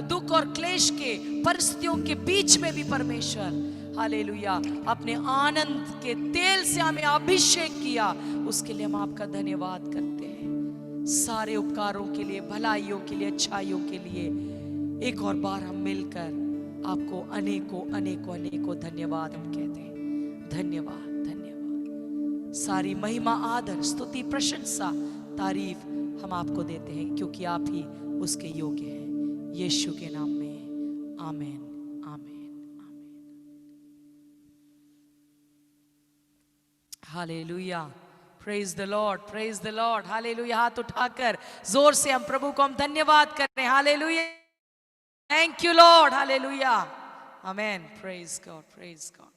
दुख और क्लेश के परिस्थितियों के बीच में भी परमेश्वर हालेलुया अपने आनंद के तेल से हमें अभिषेक किया, उसके लिए हम आपका धन्यवाद करते हैं। सारे उपकारों के लिए, भलाइयों के लिए, अच्छाइयों के लिए एक और बार हम मिलकर आपको अनेकों अनेकों अनेकों धन्यवाद हम कहते हैं। धन्यवाद धन्यवाद। सारी महिमा, आदर, स्तुति, प्रशंसा, तारीफ हम आपको देते हैं, क्योंकि आप ही उसके योग्य हैं। यीशु के नाम में आमीन, आमीन, आमीन। Hallelujah, praise the Lord, praise the Lord, hallelujah. हाथ उठाकर जोर से हम प्रभु को हम धन्यवाद कर रहे हैं। Hallelujah, thank you Lord, hallelujah, amen, praise God, praise God,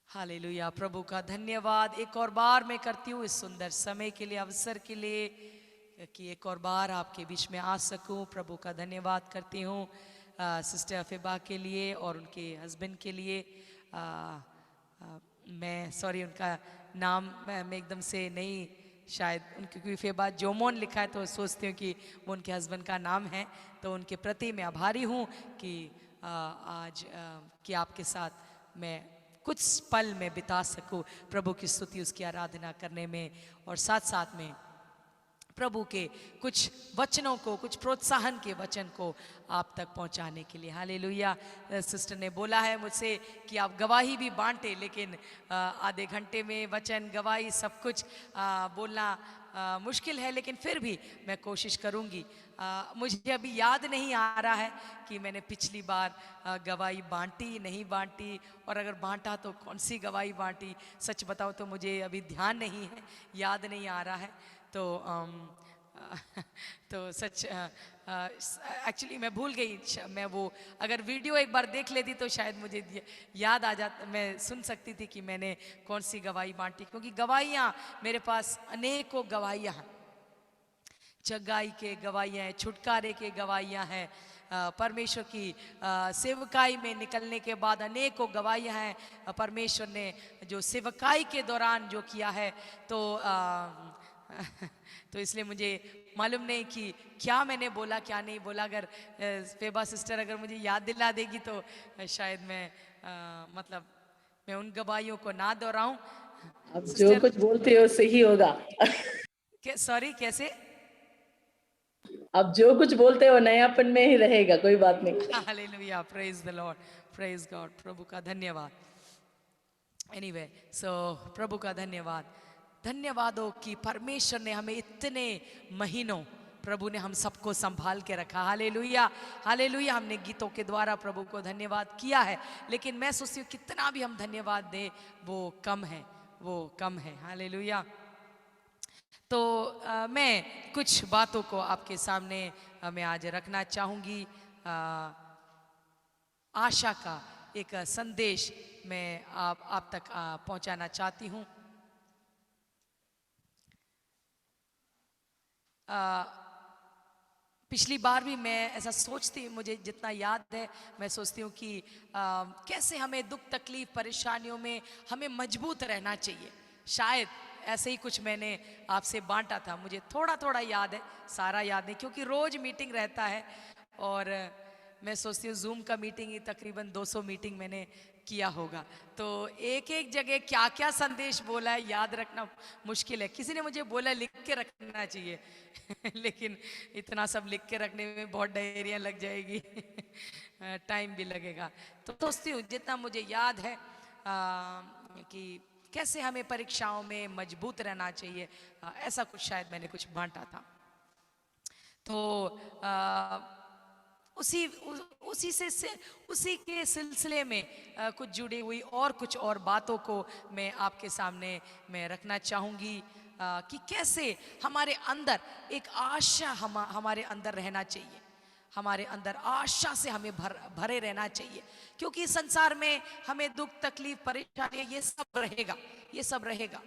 hallelujah. प्रभु का धन्यवाद एक और बार मैं करती हूँ इस सुंदर समय के लिए, अवसर के लिए, कि एक और बार आपके बीच में आ सकूं। प्रभु का धन्यवाद करती हूँ सिस्टर अफेबा के लिए और उनके हस्बैंड के लिए। मैं सॉरी, उनका नाम मैं एकदम से नहीं, शायद उनकी कोई फेबा जोमोन लिखा है तो सोचती हूँ कि वो उनके हस्बैंड का नाम है। तो उनके प्रति मैं आभारी हूँ कि आज कि आपके साथ मैं कुछ पल में बिता सकूं प्रभु की स्तुति, उसकी आराधना करने में, और साथ साथ में प्रभु के कुछ वचनों को, कुछ प्रोत्साहन के वचन को आप तक पहुंचाने के लिए। हालेलुया। सिस्टर ने बोला है मुझसे कि आप गवाही भी बांटे, लेकिन आधे घंटे में वचन, गवाही सब कुछ बोलना मुश्किल है, लेकिन फिर भी मैं कोशिश करूंगी। मुझे अभी याद नहीं आ रहा है कि मैंने पिछली बार गवाही बांटी, नहीं बांटी, और अगर बांटा तो कौन सी गवाही बांटी। सच बताओ तो मुझे अभी ध्यान नहीं है, याद नहीं आ रहा है। तो सच एक्चुअली मैं भूल गई। मैं वो अगर वीडियो एक बार देख लेती तो शायद मुझे याद आ जाता, मैं सुन सकती थी कि मैंने कौन सी गवाही बांटी, क्योंकि गवाहियाँ मेरे पास अनेकों गवाहियाँ हैं। जगाई के गवाहियाँ हैं, छुटकारे के गवाहियाँ हैं, परमेश्वर की सेवकाई में निकलने के बाद अनेकों गवाहियाँ हैं परमेश्वर ने जो सेवकाई के दौरान जो किया है। तो इसलिए मुझे मालूम नहीं कि क्या मैंने बोला, क्या नहीं बोला। अगर फेबा सिस्टर अगर मुझे याद दिला देगी तो शायद मैं मतलब मैं उन गवाहियों को ना दोहराऊं। अब जो कुछ बोलते हो सही होगा। सॉरी, कैसे? अब जो कुछ बोलते हो नयापन में ही रहेगा, कोई बात नहीं। Hallelujah, praise the Lord, praise God, प्रभु का धन्यवाद। एनीवे, सो प्रभु का धन्यवाद, धन्यवादों कि परमेश्वर ने हमें इतने महीनों, प्रभु ने हम सबको संभाल के रखा। Hallelujah, hallelujah. हमने गीतों के द्वारा प्रभु को धन्यवाद किया है, लेकिन मैं सोचती हूँ कितना भी हम धन्यवाद दें वो कम है, वो कम है। हालेलुया। तो मैं कुछ बातों को आपके सामने मैं आज रखना चाहूँगी। आशा का एक संदेश मैं आप तक पहुँचाना चाहती हूँ। पिछली बार भी मैं ऐसा सोचती, मुझे जितना याद है मैं सोचती हूँ कि कैसे हमें दुख, तकलीफ, परेशानियों में हमें मजबूत रहना चाहिए। शायद ऐसे ही कुछ मैंने आपसे बांटा था, मुझे थोड़ा थोड़ा याद है, सारा याद नहीं, क्योंकि रोज मीटिंग रहता है और मैं सोचती हूँ जूम का मीटिंग ही तकरीबन 200 मीटिंग मैंने किया होगा। तो एक एक जगह क्या क्या संदेश बोला है याद रखना मुश्किल है। किसी ने मुझे बोला लिख के रखना चाहिए लेकिन इतना सब लिख के रखने में बहुत डायरियाँ लग जाएगी टाइम भी लगेगा। तो सोचती हूँ जितना मुझे याद है कि कैसे हमें परीक्षाओं में मजबूत रहना चाहिए, ऐसा कुछ शायद मैंने कुछ बांटा था। तो उसी के सिलसिले में कुछ जुड़ी हुई और कुछ और बातों को मैं आपके सामने मैं रखना चाहूँगी कि कैसे हमारे अंदर एक आशा हमारे अंदर रहना चाहिए, हमारे अंदर आशा से हमें भरे रहना चाहिए, क्योंकि संसार में हमें दुख, तकलीफ, परेशानी ये सब रहेगा, ये सब रहेगा।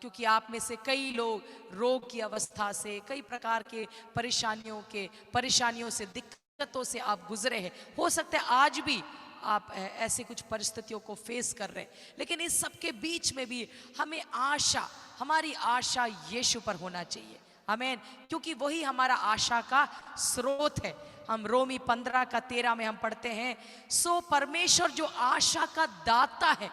क्योंकि आप में से कई लोग रोग की अवस्था से, कई प्रकार के परेशानियों से, दिक्कतों से आप गुजरे हैं। हो सकता है आज भी आप ऐसे कुछ परिस्थितियों को फेस कर रहे हैं, लेकिन इस सब के बीच में भी हमें आशा, हमारी आशा यीशु पर होना चाहिए। आमीन। क्योंकि वही हमारा आशा का स्रोत है। हम रोमी 15:13 में हम पढ़ते हैं, सो परमेश्वर जो आशा का दाता है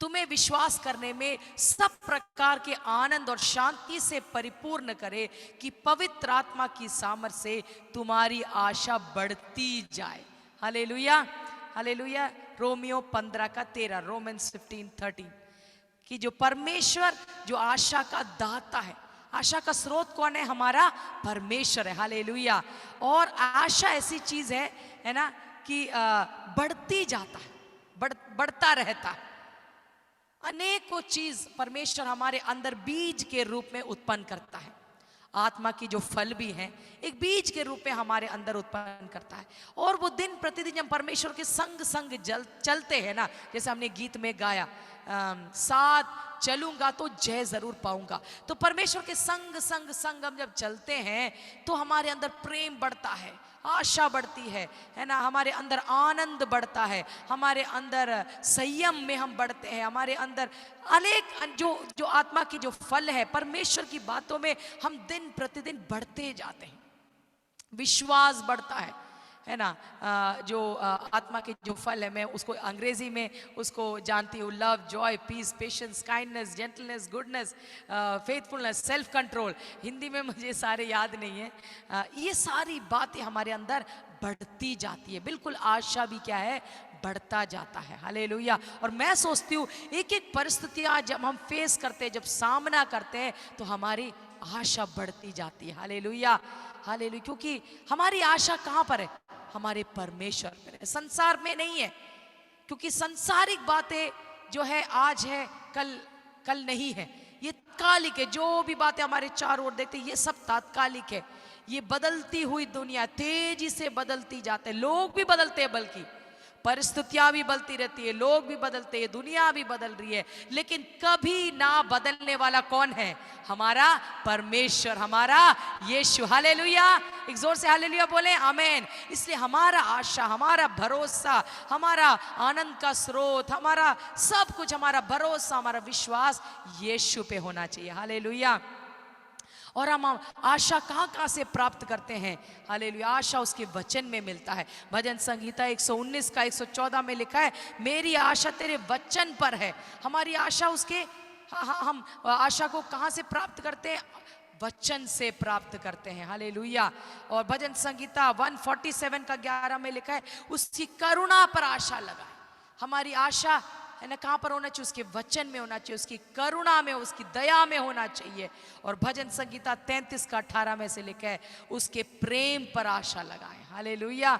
तुम्हें विश्वास करने में सब प्रकार के आनंद और शांति से परिपूर्ण करे कि पवित्र आत्मा की सामर्थ्य से तुम्हारी आशा बढ़ती जाए। Hallelujah, hallelujah. Romeo 15:13, Romans 15:13। कि जो परमेश्वर जो आशा का दाता है, आशा का स्रोत कौन है? हमारा परमेश्वर है। हालेलुया। और आशा ऐसी चीज है ना, कि बढ़ती जाता है, बढ़ता रहता है। अनेकों चीज परमेश्वर हमारे अंदर बीज के रूप में उत्पन्न करता है। आत्मा की जो फल भी हैं एक बीज के रूप में हमारे अंदर उत्पन्न करता है। और वो दिन प्रतिदिन जब परमेश्वर के संग संग चलते हैं ना, जैसे हमने गीत में गाया, साथ चलूंगा तो जय जरूर पाऊंगा। तो परमेश्वर के संग संग संग हम जब चलते हैं तो हमारे अंदर प्रेम बढ़ता है, आशा बढ़ती है ना, हमारे अंदर आनंद बढ़ता है, हमारे अंदर संयम में हम बढ़ते हैं, हमारे अंदर अनेक जो आत्मा की जो फल है, परमेश्वर की बातों में हम दिन प्रतिदिन बढ़ते जाते हैं। विश्वास बढ़ता है ना। जो आत्मा के जो फल है, मैं उसको अंग्रेजी में उसको जानती हूँ, love, joy, peace, patience, kindness, gentleness, goodness, faithfulness, self control. Hindi में मुझे सारे याद नहीं है। ये सारी बातें हमारे अंदर बढ़ती जाती है। बिल्कुल आशा भी क्या है? बढ़ता जाता है। हालेलुया। और मैं सोचती हूँ एक एक परिस्थितियां जब हम फेस करते हैं, जब सामना करते हैं, तो हमारी आशा बढ़ती जाती है। Hallelujah, hallelujah. क्योंकि हमारी आशा कहाँ पर है? हमारे परमेश्वर पर है, संसार में नहीं है। क्योंकि सांसारिक बातें जो है आज है, कल नहीं है, ये तात्कालिक है। जो भी बातें हमारे चारों ओर देखते हैं ये सब तात्कालिक है। ये बदलती हुई दुनिया, तेजी से बदलती जाते हैं, लोग भी बदलते हैं, बल्कि परिस्थितियां भी बदलती रहती है, लोग भी बदलते हैं, दुनिया भी बदल रही है, लेकिन कभी ना बदलने वाला कौन है? हमारा परमेश्वर, हमारा यीशु। हालेलुया। एक जोर से हालेलुया बोले, आमीन। इसलिए हमारा आशा, हमारा भरोसा, हमारा आनंद का स्रोत, हमारा सब कुछ, हमारा भरोसा, हमारा विश्वास यीशु पे होना चाहिए। हालेलुया। और हम आशा कहाँ कहाँ से प्राप्त करते हैं? हालेलुया। आशा उसके वचन में मिलता है। भजन संगीता 119 का 114 में लिखा है, मेरी आशा तेरे वचन पर है। हमारी आशा उसके, हम आशा को कहाँ से प्राप्त करते हैं? वचन से प्राप्त करते हैं। हालेलुया। और भजन संगीता 147 का 11 में लिखा है, उसकी करुणा पर आशा लगाए। हमारी आशा है ना कहाँ पर होना चाहिए? उसके वचन में होना चाहिए, उसकी करुणा में, उसकी दया में होना चाहिए। और भजन संगीता 33 का 18 में से लिखा है, उसके प्रेम पर आशा लगाए। हालेलुया।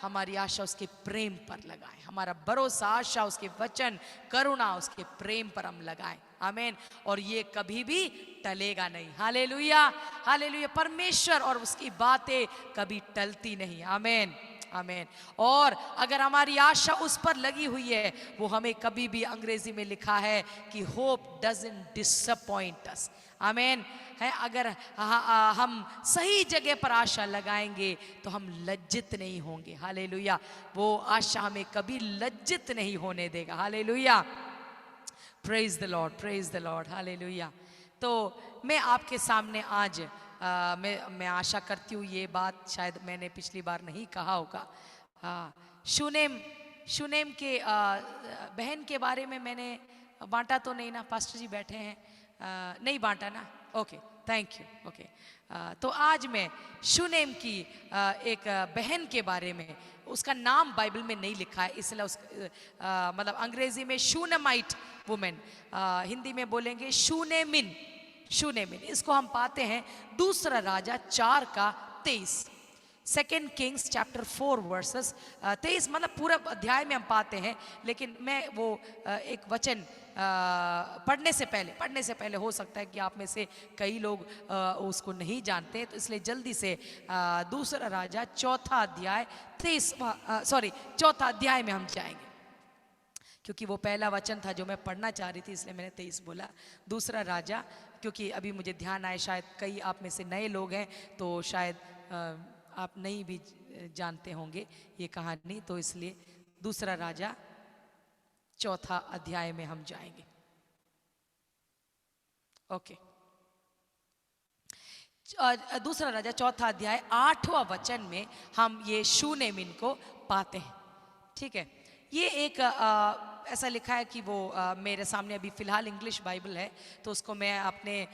हमारी आशा उसके प्रेम पर लगाए, हमारा भरोसा, आशा उसके वचन, करुणा, उसके प्रेम पर हम लगाएं। आमीन। और ये कभी भी टलेगा नहीं। Hallelujah, hallelujah. परमेश्वर और उसकी बातें कभी टलती नहीं। आमीन, आमीन। और अगर हमारी आशा उस पर लगी हुई है, वो हमें कभी भी, अंग्रेजी में लिखा है कि होप डजंट डिसअपॉइंट अस। आमीन है। अगर हम सही जगह पर आशा लगाएंगे तो हम लज्जित नहीं होंगे। हालेलुया। वो आशा हमें कभी लज्जित नहीं होने देगा। Hallelujah. Praise the Lord, praise the Lord. Hallelujah. तो मैं आपके सामने आज मैं आशा करती हूँ ये बात शायद मैंने पिछली बार नहीं कहा होगा। शुनेम के बहन के बारे में मैंने बांटा तो नहीं ना? पास्टर जी बैठे हैं, नहीं बांटा ना? Okay, thank you. ओके। तो आज मैं शुनेम की एक बहन के बारे में, उसका नाम बाइबल में नहीं लिखा है, इसलिए मतलब अंग्रेजी में शूनेमाइट वुमेन, हिंदी में बोलेंगे शूनेमिन। शूनेमिन इसको हम पाते हैं दूसरा राजा 4 का 23, 2 किंग्स चैप्टर 4 वर्सेस 23। मतलब पूरा अध्याय में हम पाते हैं, लेकिन मैं वो एक वचन पढ़ने से पहले हो सकता है कि आप में से कई लोग उसको नहीं जानते, तो इसलिए जल्दी से दूसरा राजा 4 अध्याय 4 अध्याय में हम जाएंगे, क्योंकि वो पहला वचन था जो मैं पढ़ना चाह रही थी, इसलिए मैंने 23 बोला। दूसरा राजा, क्योंकि अभी मुझे ध्यान आया शायद कई आप में से नए लोग हैं, तो शायद आप नहीं भी जानते होंगे ये कहानी, तो इसलिए दूसरा राजा 4 अध्याय में हम जाएंगे। ओके। दूसरा राजा 4 अध्याय 8वां वचन में हम ये शूनेमिन को पाते हैं। ठीक है। ये एक ऐसा लिखा है कि वो मेरे सामने अभी फिलहाल इंग्लिश बाइबल है, तो उसको मैं अपने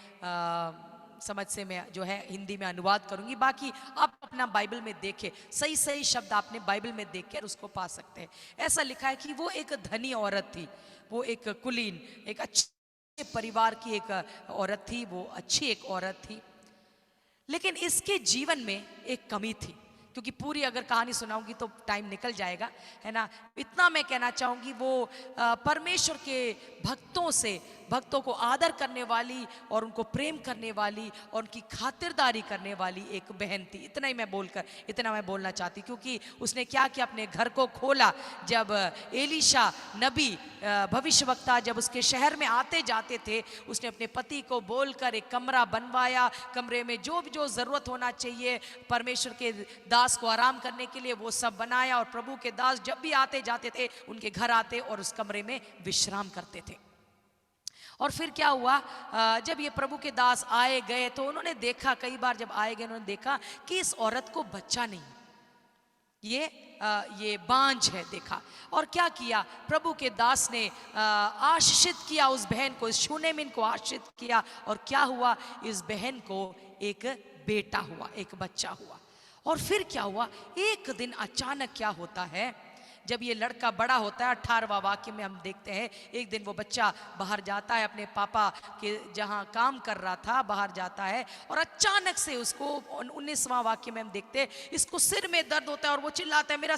समझ से मैं जो है हिंदी में अनुवाद करूंगी। बाकी आप अपना बाइबल में देखें, सही सही शब्द आपने बाइबल में देख कर उसको पा सकते हैं। ऐसा लिखा है कि वो एक धनी औरत थी, वो एक कुलीन, एक अच्छी अच्छे परिवार की एक औरत थी, वो अच्छी एक औरत थी, लेकिन इसके जीवन में एक कमी थी। क्योंकि पूरी अगर कहानी सुनाऊंगी तो टाइम निकल जाएगा, है ना। इतना मैं कहना चाहूंगी, वो परमेश्वर के भक्तों को आदर करने वाली और उनको प्रेम करने वाली और उनकी खातिरदारी करने वाली एक बहन थी। इतना मैं बोलना चाहती, क्योंकि उसने क्या किया, अपने घर को खोला। जब एलीशा नबी भविष्यवक्ता जब उसके शहर में आते जाते थे, उसने अपने पति को बोलकर एक कमरा बनवाया। कमरे में जो जरूरत होना चाहिए परमेश्वर के दास को आराम करने के लिए, वो सब बनाया। और प्रभु के दास जब भी आते जाते थे उनके घर आते और उस कमरे में विश्राम करते थे। और फिर क्या हुआ, जब ये प्रभु के दास आए गए तो उन्होंने देखा, कई बार जब आए गए उन्होंने देखा कि इस औरत को बच्चा नहीं, ये बांझ है, देखा। और क्या किया, प्रभु के दास ने आशीषित किया उस बहन को, इस शूनेमिन को आशीषित किया। और क्या हुआ, इस बहन को एक बेटा हुआ, एक बच्चा हुआ। और फिर क्या हुआ, एक दिन अचानक क्या होता है, जब ये लड़का बड़ा होता है, 18वां वाक्य में हम देखते हैं, एक दिन वो बच्चा बाहर जाता है, अपने पापा के जहाँ काम कर रहा था बाहर जाता है, और अचानक से उसको 19वां वाक्य में हम देखते हैं, इसको सिर में दर्द होता है और वो चिल्लाता है, मेरा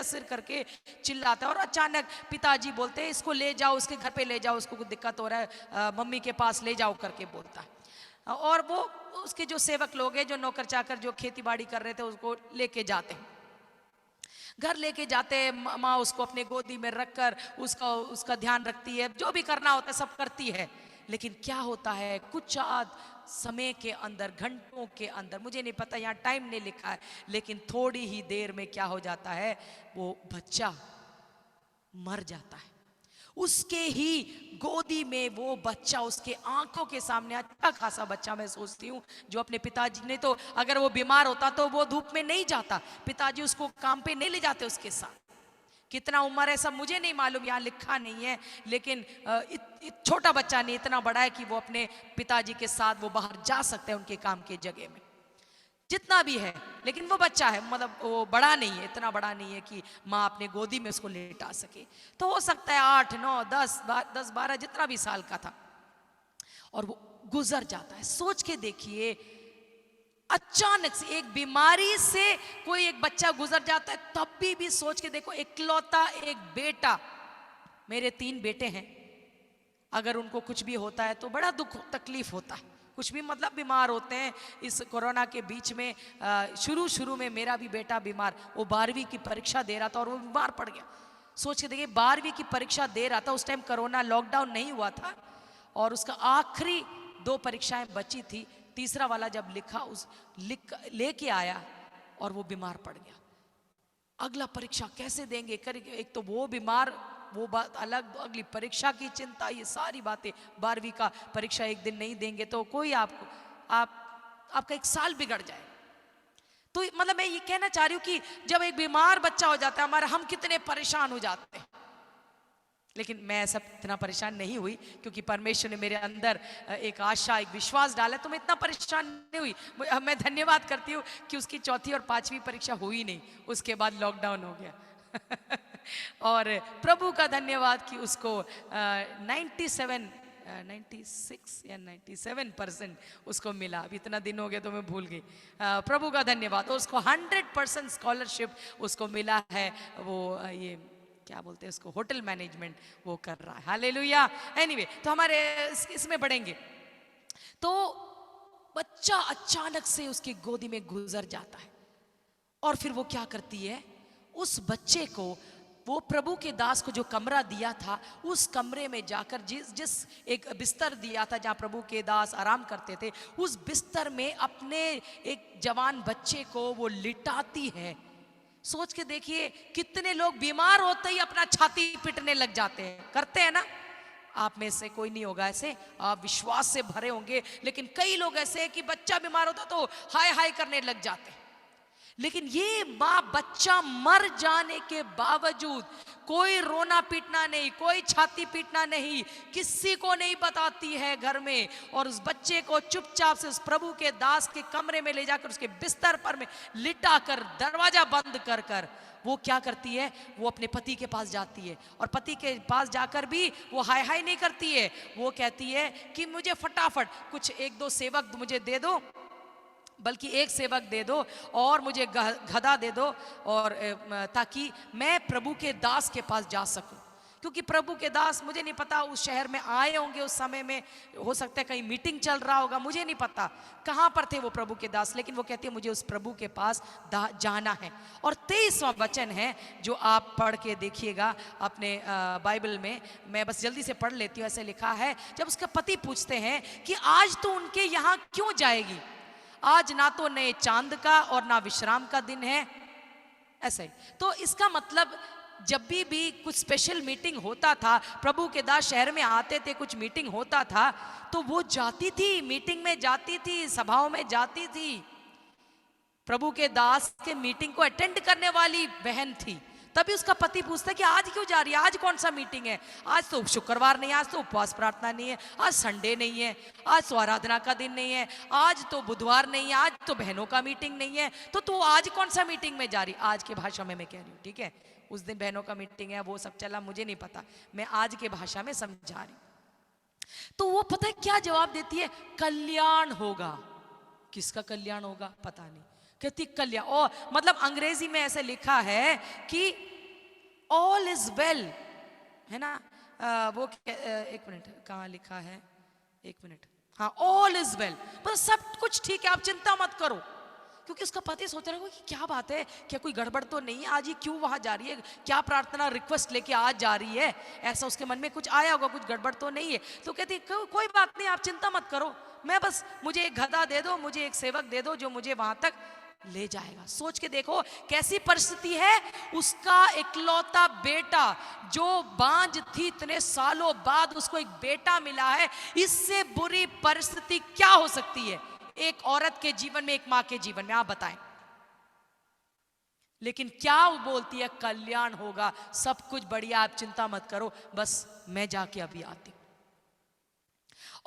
सिर करके चिल्लाता है। और अचानक पिताजी बोलते हैं, इसको ले जाओ, उसके घर पे ले जाओ, उसको कुछ दिक्कत हो रहा है, मम्मी के पास ले जाओ करके बोलता है। और वो उसके जो सेवक लोग हैं, जो नौकर चाकर जो खेती बाड़ी कर रहे थे, उसको लेके जाते हैं, घर लेके जाते हैं। माँ उसको अपने गोदी में रखकर उसका ध्यान रखती है, जो भी करना होता है सब करती है। लेकिन क्या होता है, कुछ समय के अंदर, घंटों के अंदर, मुझे नहीं पता, यहाँ टाइम नहीं लिखा है, लेकिन थोड़ी ही देर में क्या हो जाता है, वो बच्चा मर जाता है। उसके ही गोदी में वो बच्चा, उसके आंखों के सामने, अच्छा खासा बच्चा, मैं सोचती हूँ, जो अपने पिताजी ने, तो अगर वो बीमार होता तो वो धूप में नहीं जाता, पिताजी उसको काम पे नहीं ले जाते उसके साथ। कितना उम्र है सब मुझे नहीं मालूम, यहाँ लिखा नहीं है, लेकिन छोटा बच्चा नहीं, इतना बड़ा है कि वो अपने पिताजी के साथ वो बाहर जा सकते हैं उनके काम के जगह में, जितना भी है। लेकिन वो बच्चा है, मतलब वो बड़ा नहीं है, इतना बड़ा नहीं है कि माँ अपने गोदी में उसको लेटा सके। तो हो सकता है 8, 9, 10, 12 जितना भी साल का था, और वो गुजर जाता है। सोच के देखिए, अचानक से एक बीमारी से कोई एक बच्चा गुजर जाता है, तब भी सोच के देखो, इकलौता एक बेटा, मेरे 3 बेटे हैं, अगर उनको कुछ भी होता है तो बड़ा दुख तकलीफ होता है, कुछ भी मतलब बीमार होते हैं। इस कोरोना के बीच में शुरू में मेरा भी बेटा बीमार, वो 12वीं की परीक्षा दे रहा था और वो बीमार पड़ गया। सोच के देखिए, 12वीं की परीक्षा दे रहा था, उस टाइम कोरोना लॉकडाउन नहीं हुआ था, और उसका आखिरी 2 परीक्षाएं बची थी, तीसरा वाला जब लेके आया और वो बीमार पड़ गया। अगला परीक्षा कैसे देंगे, एक तो वो बीमार, वो बात अलग, अगली परीक्षा की चिंता, ये सारी बातें। 12वीं का परीक्षा एक दिन नहीं देंगे तो कोई आपका 1 साल बिगड़ जाए। तो मतलब मैं ये कहना चाह रही हूँ कि जब एक बीमार बच्चा हो जाता है, हम कितने परेशान हो जाते हैं। लेकिन मैं सब इतना परेशान नहीं हुई, क्योंकि परमेश्वर ने मेरे अंदर एक आशा, एक विश्वास डाला, तो मैं इतना परेशान नहीं हुई। मैं धन्यवाद करती हूँ कि उसकी 4थी और 5वीं परीक्षा हुई नहीं, उसके बाद लॉकडाउन हो गया। और प्रभु का धन्यवाद कि उसको 96 या 97% उसको मिला। अब इतना दिन हो गया तो मैं भूल गई। प्रभु का धन्यवाद। और उसको 100% स्कॉलरशिप उसको मिला है। वो ये क्या बोलते हैं उसको, होटल मैनेजमेंट वो कर रहा है। हालेलुया। एनीवे, तो हमारे इसमें बढ़ेंगे। तो बच्चा अचानक से उसकी गोदी में गुजर जाता है, और फिर वो क्या करती है, उस बच्चे को, वो प्रभु के दास को जो कमरा दिया था, उस कमरे में जाकर जिस एक बिस्तर दिया था जहाँ प्रभु के दास आराम करते थे, उस बिस्तर में अपने एक जवान बच्चे को वो लिटाती है। सोच के देखिए, कितने लोग बीमार होते ही अपना छाती पीटने लग जाते हैं, करते हैं ना। आप में से कोई नहीं होगा ऐसे, आप विश्वास से भरे होंगे, लेकिन कई लोग ऐसे हैं कि बच्चा बीमार होता तो हाय हाय करने लग जाते हैं। लेकिन ये माँ बच्चा मर जाने के बावजूद कोई रोना पीटना नहीं, कोई छाती पीटना नहीं, किसी को नहीं बताती है घर में, और उस बच्चे को चुपचाप से उस प्रभु के दास के कमरे में ले जाकर उसके बिस्तर पर में लिटा कर दरवाजा बंद कर कर वो क्या करती है, वो अपने पति के पास जाती है, और पति के पास जाकर भी वो हाय हाय नहीं करती है, वो कहती है कि मुझे फटाफट कुछ एक दो सेवक मुझे दे दो, बल्कि एक सेवक दे दो और मुझे गधा दे दो, और ताकि मैं प्रभु के दास के पास जा सकूं। क्योंकि प्रभु के दास, मुझे नहीं पता उस शहर में आए होंगे उस समय में, हो सकता है कहीं मीटिंग चल रहा होगा, मुझे नहीं पता कहाँ पर थे वो प्रभु के दास, लेकिन वो कहते हैं मुझे उस प्रभु के पास जाना है। और 23वां वचन है जो आप पढ़ के देखिएगा अपने बाइबल में, मैं बस जल्दी से पढ़ लेती हूँ। ऐसे लिखा है, जब उसके पति पूछते हैं कि आज तो उनके यहाँ क्यों जाएगी, आज ना तो नए चांद का और ना विश्राम का दिन है। ऐसे ही तो इसका मतलब जब भी कुछ स्पेशल मीटिंग होता था, प्रभु के दास शहर में आते थे, कुछ मीटिंग होता था तो वो जाती थी, मीटिंग में जाती थी, सभाओं में जाती थी। प्रभु के दास के मीटिंग को अटेंड करने वाली बहन थी। तभी उसका पति पूछता है कि आज क्यों जा रही है, आज कौन सा मीटिंग है, आज तो शुक्रवार नहीं है, आज तो उपवास प्रार्थना नहीं है, आज संडे नहीं है, आज तो आराधना का दिन नहीं है, आज तो बुधवार नहीं है, आज तो बहनों का मीटिंग नहीं है, तो तू आज कौन सा मीटिंग में जा रही। आज की भाषा में मैं कह रही हूँ, ठीक है, उस दिन बहनों का मीटिंग है, वो सब चला, मुझे नहीं पता, मैं आज के भाषा में समझा रही। तो वो पता है क्या जवाब देती है, कल्याण होगा। किसका कल्याण होगा पता नहीं, कहती कल्याण, और मतलब अंग्रेजी में ऐसे लिखा है कि ऑल इज वेल, है ना, वो एक मिनट कहाँ लिखा है, एक मिनट, हाँ, ऑल इज वेल, मतलब सब कुछ ठीक है, आप चिंता मत करो। क्योंकि उसका पति सोच रहा है कि क्या बात है, क्या कोई गड़बड़ तो नहीं है, आज ये क्यों वहां जा रही है, क्या प्रार्थना रिक्वेस्ट लेके आज जा रही है, ऐसा उसके मन में कुछ आया होगा, कुछ गड़बड़ तो नहीं है। तो कहती कोई बात नहीं, आप चिंता मत करो, मैं बस, मुझे एक गधा दे दो, मुझे एक सेवक दे दो जो मुझे वहां तक ले जाएगा। सोच के देखो कैसी परिस्थिति है, उसका इकलौता बेटा जो बांझ थी, इतने सालों बाद उसको एक बेटा मिला है, इससे बुरी परिस्थिति क्या हो सकती है एक औरत के जीवन में, एक मां के जीवन में, आप बताएं। लेकिन क्या वो बोलती है, कल्याण होगा, सब कुछ बढ़िया, आप चिंता मत करो, बस मैं जाके अभी आती हूं।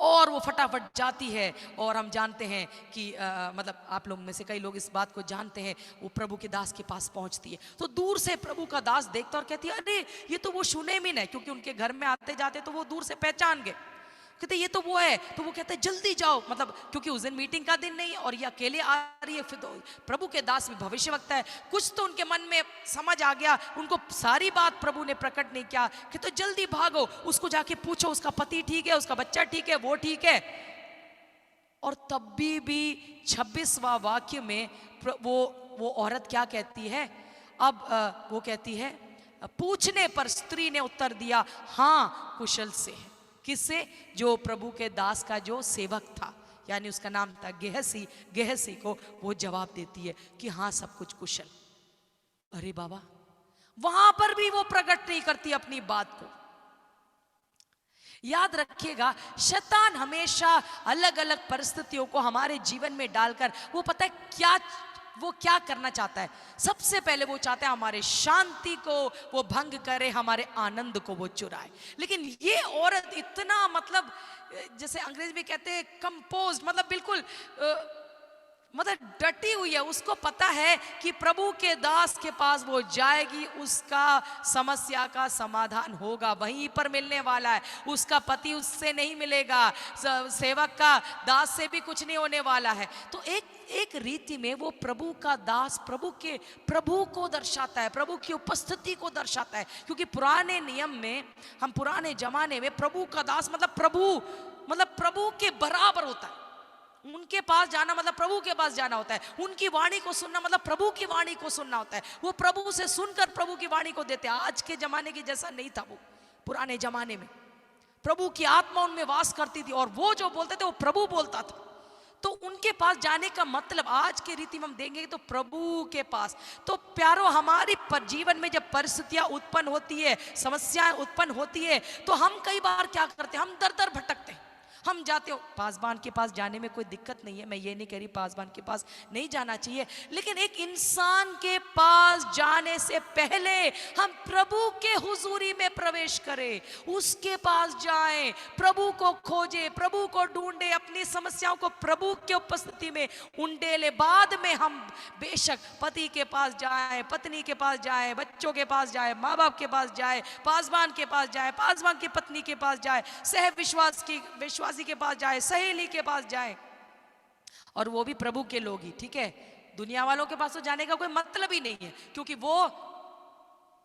और वो फटाफट जाती है, और हम जानते हैं कि मतलब आप लोग में से कई लोग इस बात को जानते हैं, वो प्रभु के दास के पास पहुंचती है तो दूर से प्रभु का दास देखता और कहती है, अरे ये तो वो शूनेमिन है, क्योंकि उनके घर में आते जाते तो वो दूर से पहचान गए, कहते ये तो वो है। तो वो कहते हैं जल्दी जाओ, मतलब क्योंकि उस दिन मीटिंग का दिन नहीं और ये अकेले आ रही है। फिर तो प्रभु के दास भी भविष्यवक्ता है, कुछ तो उनके मन में समझ आ गया, उनको सारी बात प्रभु ने प्रकट नहीं किया कि तो जल्दी भागो, उसको जाके पूछो उसका पति ठीक है, उसका बच्चा ठीक है, वो ठीक है। और तब भी 26वां वाक्य में वो औरत क्या कहती है, अब वो कहती है, पूछने पर स्त्री ने उत्तर दिया, हाँ कुशल से है। किससे, जो प्रभु के दास का जो सेवक था, यानी उसका नाम था गेहसी को वो जवाब देती है कि हाँ सब कुछ कुशल। अरे बाबा, वहां पर भी वो प्रकट नहीं करती अपनी बात को। याद रखिएगा, शैतान हमेशा अलग अलग परिस्थितियों को हमारे जीवन में डालकर वो पता है वो क्या करना चाहता है। सबसे पहले वो चाहता है हमारे शांति को वो भंग करे, हमारे आनंद को वो चुराए। लेकिन ये औरत इतना, मतलब जैसे अंग्रेजी में कहते हैं कंपोज्ड, मतलब बिल्कुल मतलब डटी हुई है। उसको पता है कि प्रभु के दास के पास वो जाएगी, उसका समस्या का समाधान होगा, वहीं पर मिलने वाला है। उसका पति उससे नहीं मिलेगा, सेवक का दास से भी कुछ नहीं होने वाला है। तो एक रीति में वो प्रभु का दास प्रभु को दर्शाता है, प्रभु की उपस्थिति को दर्शाता है। क्योंकि पुराने नियम में, हम पुराने जमाने में प्रभु का दास मतलब प्रभु के बराबर होता है। उनके पास जाना मतलब प्रभु के पास जाना होता है, उनकी वाणी को सुनना मतलब प्रभु की वाणी को सुनना होता है। वो प्रभु से सुनकर प्रभु की वाणी को देते हैं। आज के जमाने की जैसा नहीं था वो। पुराने जमाने में प्रभु की आत्मा उनमें वास करती थी और वो जो बोलते थे वो प्रभु बोलता था। तो उनके पास जाने का मतलब आज के रीति में हम देंगे तो प्रभु के पास। तो प्यारो, हमारी जीवन में जब परिस्थितियां उत्पन्न होती है, समस्याएं उत्पन्न होती है, तो हम कई बार क्या करते हैं, हम दर दर भटकते हैं। हम जाते हो पासबान के पास, जाने में कोई दिक्कत नहीं है, मैं ये नहीं कह रही पासबान के पास नहीं जाना चाहिए, लेकिन एक इंसान के पास जाने से पहले हम प्रभु के हुजूरी में प्रवेश करें, उसके पास जाएं, प्रभु को खोजें, प्रभु को ढूंढे, अपनी समस्याओं को प्रभु के उपस्थिति में उंडेले। बाद में हम बेशक पति के पास जाएं, पत्नी के पास जाएं, बच्चों के पास जाएं, माँ बाप के पास जाएं, पासबान के पास जाएं, पासबान की पत्नी के पास जाएं, सह विश्वासी के पास जाएं, सहेली के पास जाएं, और वो भी प्रभु के लोग ही, ठीक है। दुनिया वालों के पास तो जाने का कोई मतलब ही नहीं है, क्योंकि वो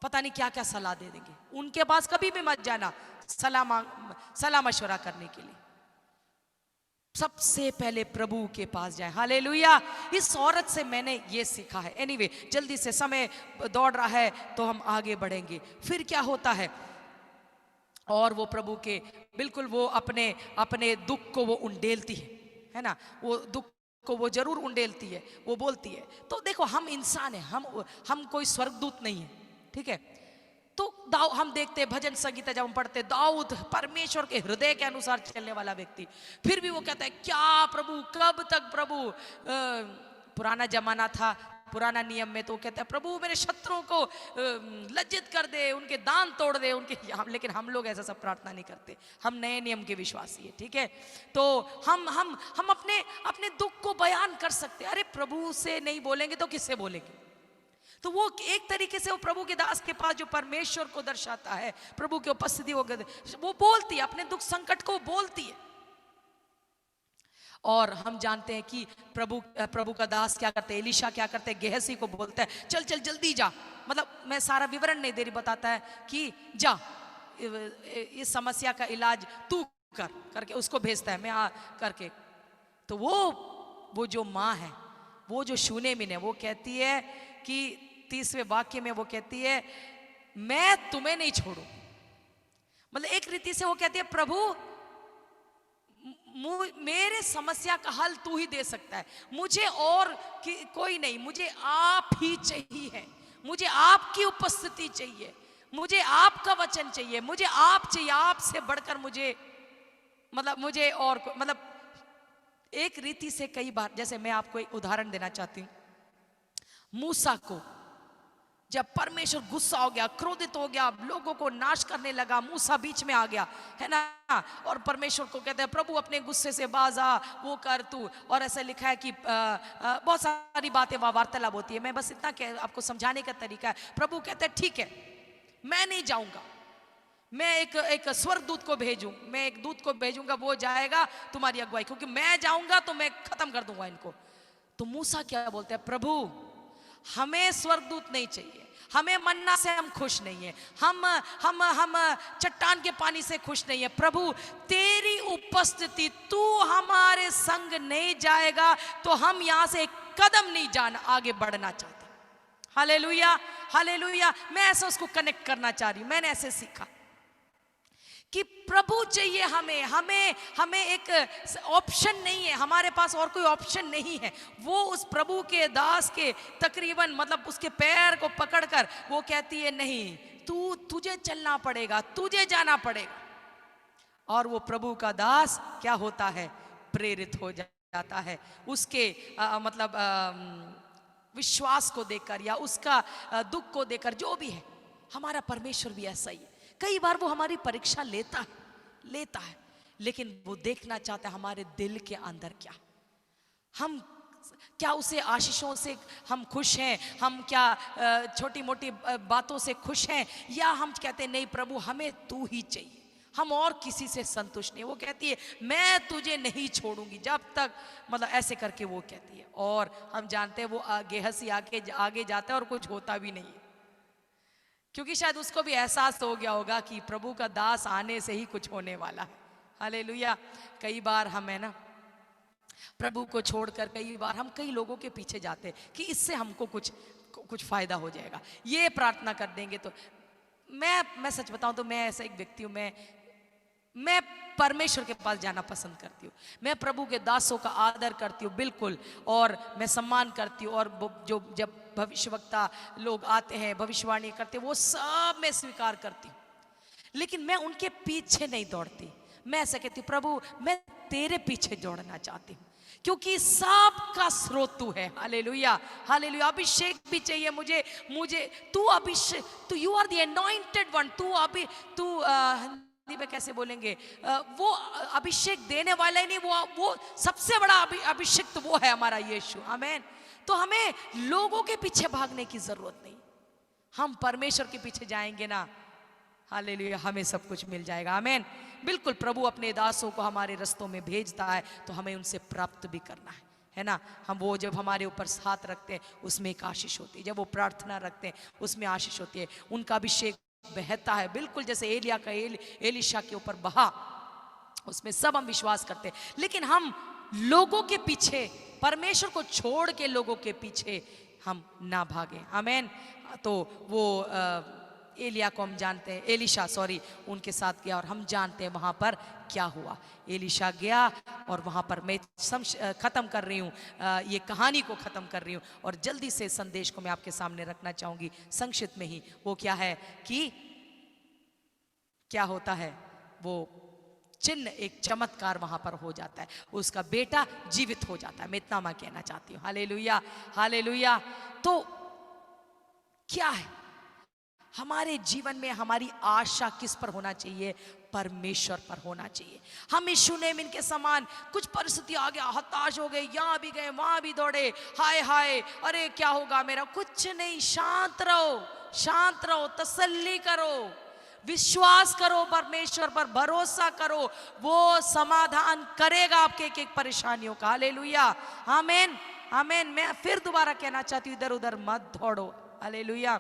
पता नहीं क्या क्या सलाह दे देंगे। उनके पास कभी भी मत जाना सलाह मशवरा करने के लिए, सबसे पहले प्रभु के पास जाए। हालेलुया। इस औरत से मैंने ये सीखा है। एनीवे, जल्दी से समय दौड़ रहा है तो हम आगे बढ़ेंगे। फिर क्या होता है, और वो प्रभु के बिल्कुल वो अपने दुख को वो उंडेलती है ना, वो दुख को वो जरूर उंडेलती है, वो बोलती है। तो देखो, हम इंसान हैं, हम कोई स्वर्गदूत नहीं है, ठीक है। तो हम देखते हैं भजन संगीत जब हम पढ़ते, दाऊद परमेश्वर के हृदय के अनुसार चलने वाला व्यक्ति, फिर भी वो कहता है क्या प्रभु, कब तक प्रभु। पुराना जमाना था, पुराना नियम में तो कहता है प्रभु मेरे शत्रुओं को लज्जित कर दे, उनके दांत तोड़ दे उनके। लेकिन हम लोग ऐसा सब प्रार्थना नहीं करते, हम नए नियम के विश्वासी है, ठीक है। तो हम अपने दुख को बयान कर सकते। अरे प्रभु से नहीं बोलेंगे तो किससे बोलेंगे। तो वो एक तरीके से वो प्रभु के दास के पास जो परमेश्वर को दर्शाता है, प्रभु की उपस्थिति वो बोलती है, अपने दुख संकट को बोलती है। और हम जानते हैं कि प्रभु का दास क्या करते हैं, एलीशा क्या करते हैं, गेहसी को बोलता है चल चल जल्दी जा। मतलब मैं सारा विवरण नहीं दे रही, बताता है कि जा इस समस्या का इलाज तू करके उसको भेजता है, मैं करके। तो वो जो माँ है, वो जो शूनेमिन है, वो कहती है कि 30वें वाक्य में वो कहती है मैं तुम्हें नहीं छोड़ू। मतलब एक रीति से वो कहती है प्रभु मेरे समस्या का हल तू ही दे सकता है, मुझे और कोई नहीं, मुझे आप ही चाहिए, मुझे आपकी उपस्थिति चाहिए, मुझे आपका वचन चाहिए, मुझे आप चाहिए, आपसे बढ़कर मुझे और मतलब एक रीति से कई बार, जैसे मैं आपको एक उदाहरण देना चाहती हूँ। मूसा को जब परमेश्वर गुस्सा हो गया, क्रोधित हो गया, लोगों को नाश करने लगा, मूसा बीच में आ गया, है ना, और परमेश्वर को कहते हैं प्रभु अपने गुस्से से बाज आ, वो कर तू। और ऐसा लिखा है कि बहुत सारी बातें वार्तालाप होती है, मैं बस इतना आपको समझाने का तरीका है। प्रभु कहते हैं ठीक है मैं नहीं जाऊंगा, मैं एक स्वर्गदूत को भेजूं, मैं एक दूत को भेजूंगा, वो जाएगा तुम्हारी अगुवाई, क्योंकि मैं जाऊंगा तो मैं खत्म कर दूंगा इनको। तो मूसा क्या बोलते हैं, प्रभु हमें स्वर्गदूत नहीं चाहिए, हमें मन्ना से हम खुश नहीं है, हम चट्टान के पानी से खुश नहीं है। प्रभु तेरी उपस्थिति, तू हमारे संग नहीं जाएगा तो हम यहां से एक कदम नहीं आगे बढ़ना चाहते। Hallelujah hallelujah. मैं ऐसा उसको कनेक्ट करना चाह रही हूं। मैंने ऐसे सीखा कि प्रभु चाहिए हमें एक ऑप्शन नहीं है, हमारे पास और कोई ऑप्शन नहीं है। वो उस प्रभु के दास के तकरीबन मतलब उसके पैर को पकड़कर वो कहती है नहीं, तुझे चलना पड़ेगा, तुझे जाना पड़ेगा। और वो प्रभु का दास क्या होता है, प्रेरित हो जाता है उसके विश्वास को देखकर या उसका दुख को देखकर, जो भी है। हमारा परमेश्वर भी ऐसा ही है। कई बार वो हमारी परीक्षा लेता है, लेकिन वो देखना चाहता है हमारे दिल के अंदर क्या उसे आशीषों से हम खुश हैं, हम क्या छोटी मोटी बातों से खुश हैं, या हम कहते हैं नहीं प्रभु हमें तू ही चाहिए, हम और किसी से संतुष्ट नहीं। वो कहती है मैं तुझे नहीं छोड़ूंगी जब तक, मतलब ऐसे करके वो कहती है। और हम जानते हैं वो गेहसी आगे जाता है और कुछ होता भी नहीं है, क्योंकि शायद उसको भी एहसास हो गया होगा कि प्रभु का दास आने से ही कुछ होने वाला है। हालेलुया। कई बार हम है ना प्रभु को छोड़कर कई बार हम कई लोगों के पीछे जाते हैं कि इससे हमको कुछ फायदा हो जाएगा, ये प्रार्थना कर देंगे तो। मैं सच बताऊं तो मैं ऐसा एक व्यक्ति हूं, मैं परमेश्वर के पास जाना पसंद करती हूँ। मैं प्रभु के दासों का आदर करती हूँ बिल्कुल, और मैं सम्मान करती हूँ। और जब भविष्यवक्ता लोग आते हैं, भविष्यवाणी करते हैं, वो सब मैं स्वीकार करती हूँ, लेकिन मैं उनके पीछे नहीं दौड़ती। मैं ऐसा कहती हूँ, प्रभु मैं तेरे पीछे दौड़ना चाहती हूँ, क्योंकि सबका स्रोत तू है। Hallelujah, hallelujah. अभिषेक भी चाहिए मुझे, तू अभिषेक, तू you are the anointed one, तू हिंदी में कैसे बोलेंगे, वो अभिषेक देने वाला ही नहीं, वो सबसे बड़ा अभिषेक वो है हमारा यीशु। आमीन। तो हमें लोगों के पीछे भागने की जरूरत नहीं, हम परमेश्वर के पीछे जाएंगे ना, हालेलुया, हमें सब कुछ मिल जाएगा। आमीन। बिल्कुल, प्रभु अपने दासों को हमारे रस्तों में भेजता है तो हमें उनसे प्राप्त भी करना है ना। हम वो जब हमारे ऊपर हाथ रखते हैं उसमें एक आशीष होती है, जब वो प्रार्थना रखते हैं उसमें आशीष होती है, उनका अभिषेक बहता है, बिल्कुल जैसे एलिया का एलीशा के ऊपर बहा, उसमें सब हम विश्वास करते हैं। लेकिन हम लोगों के पीछे, परमेश्वर को छोड़ के लोगों के पीछे हम ना भागें। आमीन। तो वो एलिया को हम जानते हैं, एलीशा उनके साथ गया और हम जानते हैं वहाँ पर क्या हुआ। एलीशा गया और वहाँ पर मैं ख़त्म कर रही हूँ, ये कहानी को ख़त्म कर रही हूँ और जल्दी से संदेश को मैं आपके सामने रखना चाहूँगी संक्षिप्त में ही। वो क्या है कि क्या होता है, वो चिन्ह, एक चमत्कार वहां पर हो जाता है, उसका बेटा जीवित हो जाता है। मैं इतना मैं कहना चाहती हूँ। Hallelujah, hallelujah. तो क्या है हमारे जीवन में, हमारी आशा किस पर होना चाहिए? परमेश्वर पर होना चाहिए। हम इस शुनेमिन के समान कुछ परिस्थिति आ गया, हताश हो गए, यहां भी गए वहां भी दौड़े, हाय हाय अरे क्या होगा मेरा, कुछ नहीं, शांत रहो, शांत रहो, तसल्ली करो, विश्वास करो, परमेश्वर पर भरोसा करो, वो समाधान करेगा आपके एक एक परेशानियों का। हालेलुया, आमीन, आमीन। मैं फिर दोबारा कहना चाहती हूँ, इधर उधर मत दौड़ो। हालेलुया।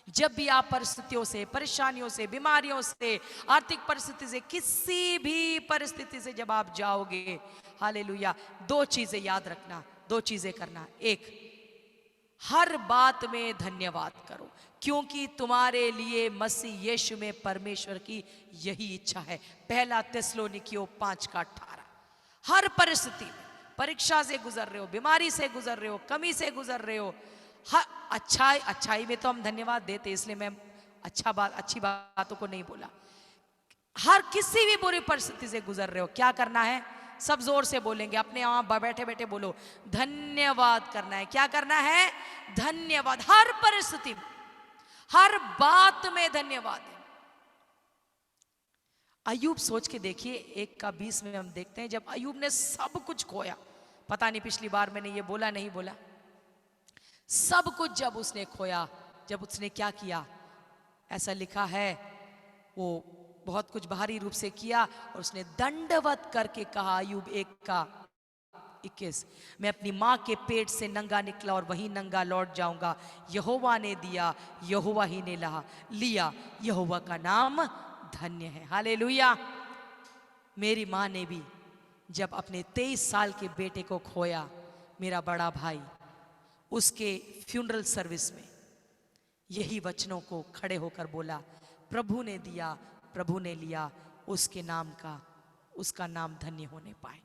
जब भी आप परिस्थितियों से, परेशानियों से, बीमारियों से, आर्थिक परिस्थिति से, किसी भी परिस्थिति से जब आप जाओगे, हालेलुया, दो चीजें याद रखना, दो चीजें करना। एक, हर बात में धन्यवाद करो, क्योंकि तुम्हारे लिए मसीह यीशु में परमेश्वर की यही इच्छा है। पहला थिस्सलुनीकियों 5:18। हर परिस्थिति में, परीक्षा से गुजर रहे हो, बीमारी से गुजर रहे हो, कमी से गुजर रहे हो, अच्छाई में तो हम धन्यवाद देते, इसलिए मैं अच्छी बातों को नहीं बोला। हर किसी भी बुरी परिस्थिति से गुजर रहे हो, क्या करना है? सब जोर से बोलेंगे, अपने वहां बैठे बैठे बोलो, धन्यवाद करना है। क्या करना है? धन्यवाद। हर परिस्थिति में, हर बात में धन्यवाद है। अय्यूब सोच के देखिए, 1:20 में हम देखते हैं, जब अय्यूब ने सब कुछ खोया, पता नहीं पिछली बार मैंने ये बोला नहीं बोला, सब कुछ जब उसने खोया, जब उसने क्या किया, ऐसा लिखा है, वो बहुत कुछ बाहरी रूप से किया और उसने दंडवत करके कहा, अय्यूब 1:21, मैं अपनी माँ के पेट से नंगा निकला और वहीं नंगा लौट जाऊंगा। यहोवा ने दिया, यहोवा ही ने लिया, यहोवा का नाम धन्य है। हालेलुया। मेरी माँ ने भी जब अपने 23 साल के बेटे को खोया, मेरा बड़ा भाई, उसके फ्यूनरल सर्विस में यही वचनों को खड़े होकर बोला, प्रभु ने दिया, प्रभु ने लिया, उसके नाम का, उसका नाम धन्य होने पाए।